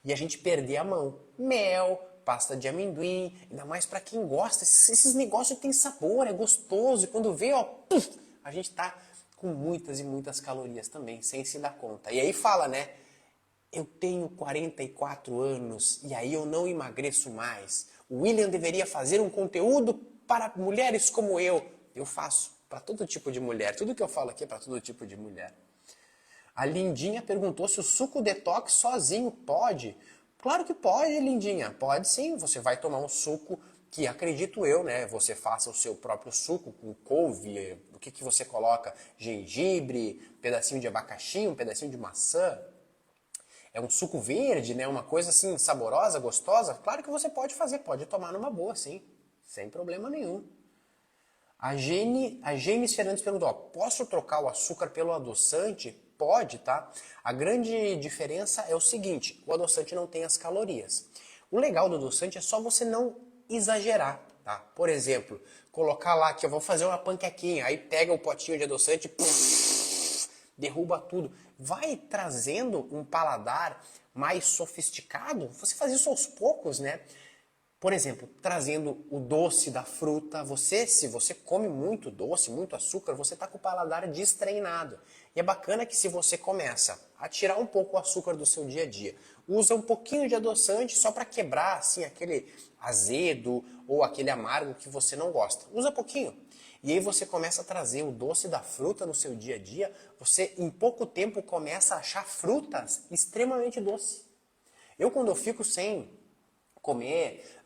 e a gente perder a mão. Mel, pasta de amendoim, ainda mais para quem gosta. Esses negócios têm sabor, é gostoso. E quando vê, ó, puf, a gente tá com muitas e muitas calorias também, sem se dar conta. E aí fala, né? Eu tenho 44 anos e aí eu não emagreço mais. O William deveria fazer um conteúdo para mulheres como eu. Eu faço para todo tipo de mulher. Tudo que eu falo aqui é para todo tipo de mulher. A Lindinha perguntou se o suco detox sozinho pode. Claro que pode, Lindinha. Pode sim. Você vai tomar um suco que, acredito eu, né? Você faça o seu próprio suco com couve. O que, que você coloca? Gengibre, pedacinho de abacaxi, um pedacinho de maçã. É um suco verde, né? Uma coisa assim saborosa, gostosa. Claro que você pode fazer. Pode tomar numa boa, sim. Sem problema nenhum. A James Fernandes perguntou, ó, posso trocar o açúcar pelo adoçante? Pode, tá? A grande diferença é o seguinte, o adoçante não tem as calorias. O legal do adoçante é só você não exagerar, tá? Por exemplo, colocar lá que eu vou fazer uma panquequinha, aí pega o potinho de adoçante, derruba tudo. Vai trazendo um paladar mais sofisticado, você faz isso aos poucos, né? Por exemplo, trazendo o doce da fruta, se você come muito doce, muito açúcar, você está com o paladar destreinado. E é bacana que se você começa a tirar um pouco o açúcar do seu dia a dia, usa um pouquinho de adoçante só para quebrar assim, aquele azedo ou aquele amargo que você não gosta. Usa pouquinho. E aí você começa a trazer o doce da fruta no seu dia a dia, você em pouco tempo começa a achar frutas extremamente doces. Quando eu fico sem comer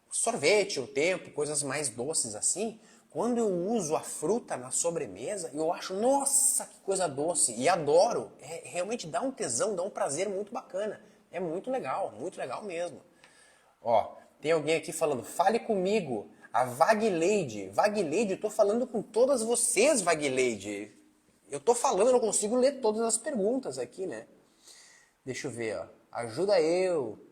sorvete, o tempo, coisas mais doces assim, quando eu uso a fruta na sobremesa, eu acho, nossa, que coisa doce, e adoro, realmente dá um tesão, dá um prazer muito bacana, é muito legal mesmo. Ó, tem alguém aqui falando, fale comigo, a Vagleide, eu tô falando com todas vocês, Vagleide, eu tô falando, eu não consigo ler todas as perguntas aqui, né? Deixa eu ver, ó, ajuda eu.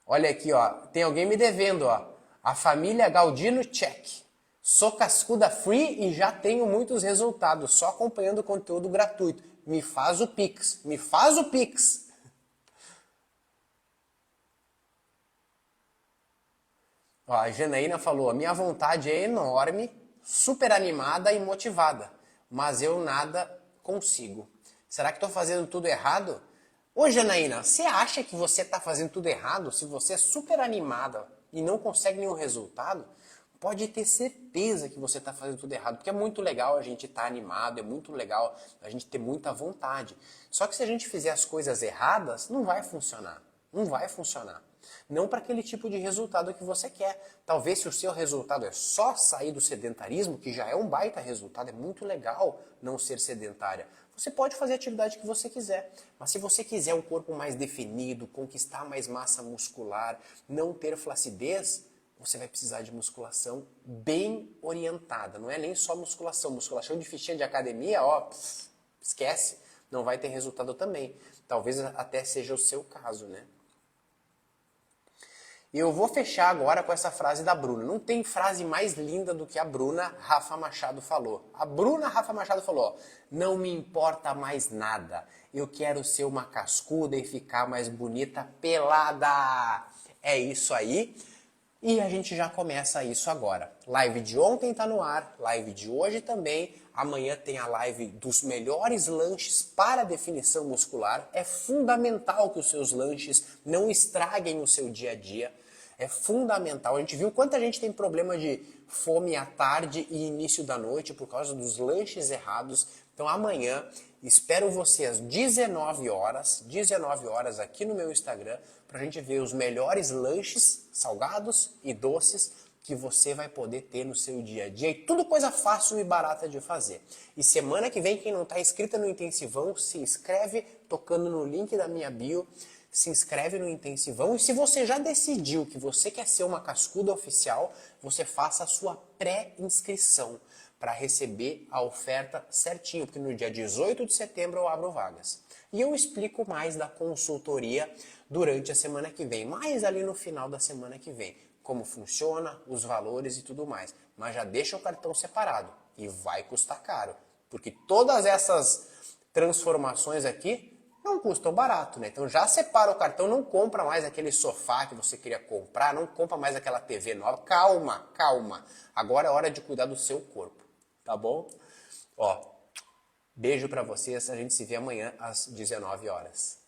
Olha aqui, ó, tem alguém me devendo, ó. A família Galdino, check. Sou cascuda free e já tenho muitos resultados, só acompanhando o conteúdo gratuito. Me faz o Pix, me faz o Pix. Ó, a Janaína falou, a minha vontade é enorme, super animada e motivada, mas eu nada consigo. Será que estou fazendo tudo errado? Ô Janaína, você acha que você está fazendo tudo errado se você é super animada e não consegue nenhum resultado? Pode ter certeza que você está fazendo tudo errado, porque é muito legal a gente estar animado, é muito legal a gente ter muita vontade. Só que se a gente fizer as coisas erradas, não vai funcionar. Não vai funcionar. não para aquele tipo de resultado que você quer. Talvez se o seu resultado é só sair do sedentarismo, que já é um baita resultado, é muito legal não ser sedentária. Você pode fazer a atividade que você quiser, mas se você quiser um corpo mais definido, conquistar mais massa muscular, não ter flacidez, você vai precisar de musculação bem orientada. Não é nem só musculação. Musculação de fichinha de academia, ó, esquece. Não vai ter resultado também. Talvez até seja o seu caso, né? E eu vou fechar agora com essa frase da Bruna. Não tem frase mais linda do que a Bruna Rafa Machado falou. A Bruna Rafa Machado falou, ó, não me importa mais nada. Eu quero ser uma cascuda e ficar mais bonita pelada. É isso aí. E a gente já começa isso agora. Live de ontem está no ar, live de hoje também. Amanhã tem a live dos melhores lanches para definição muscular. É fundamental que os seus lanches não estraguem o seu dia a dia. É fundamental. A gente viu quanta gente tem problema de fome à tarde e início da noite por causa dos lanches errados. Então amanhã espero você às 19 horas aqui no meu Instagram, para a gente ver os melhores lanches, salgados e doces que você vai poder ter no seu dia a dia. E tudo coisa fácil e barata de fazer. E semana que vem, quem não está inscrito no Intensivão, se inscreve tocando no link da minha bio. Se inscreve no Intensivão. E se você já decidiu que você quer ser uma cascuda oficial, você faça a sua pré-inscrição para receber a oferta certinho, porque no dia 18 de setembro eu abro vagas. E eu explico mais da consultoria durante a semana que vem, mais ali no final da semana que vem, como funciona, os valores e tudo mais. Mas já deixa o cartão separado e vai custar caro, porque todas essas transformações aqui não custam barato, né? Então já separa o cartão, não compra mais aquele sofá que você queria comprar, não compra mais aquela TV nova. Calma, calma. Agora é hora de cuidar do seu corpo. Tá bom? Ó, beijo pra vocês, a gente se vê amanhã às 19 horas.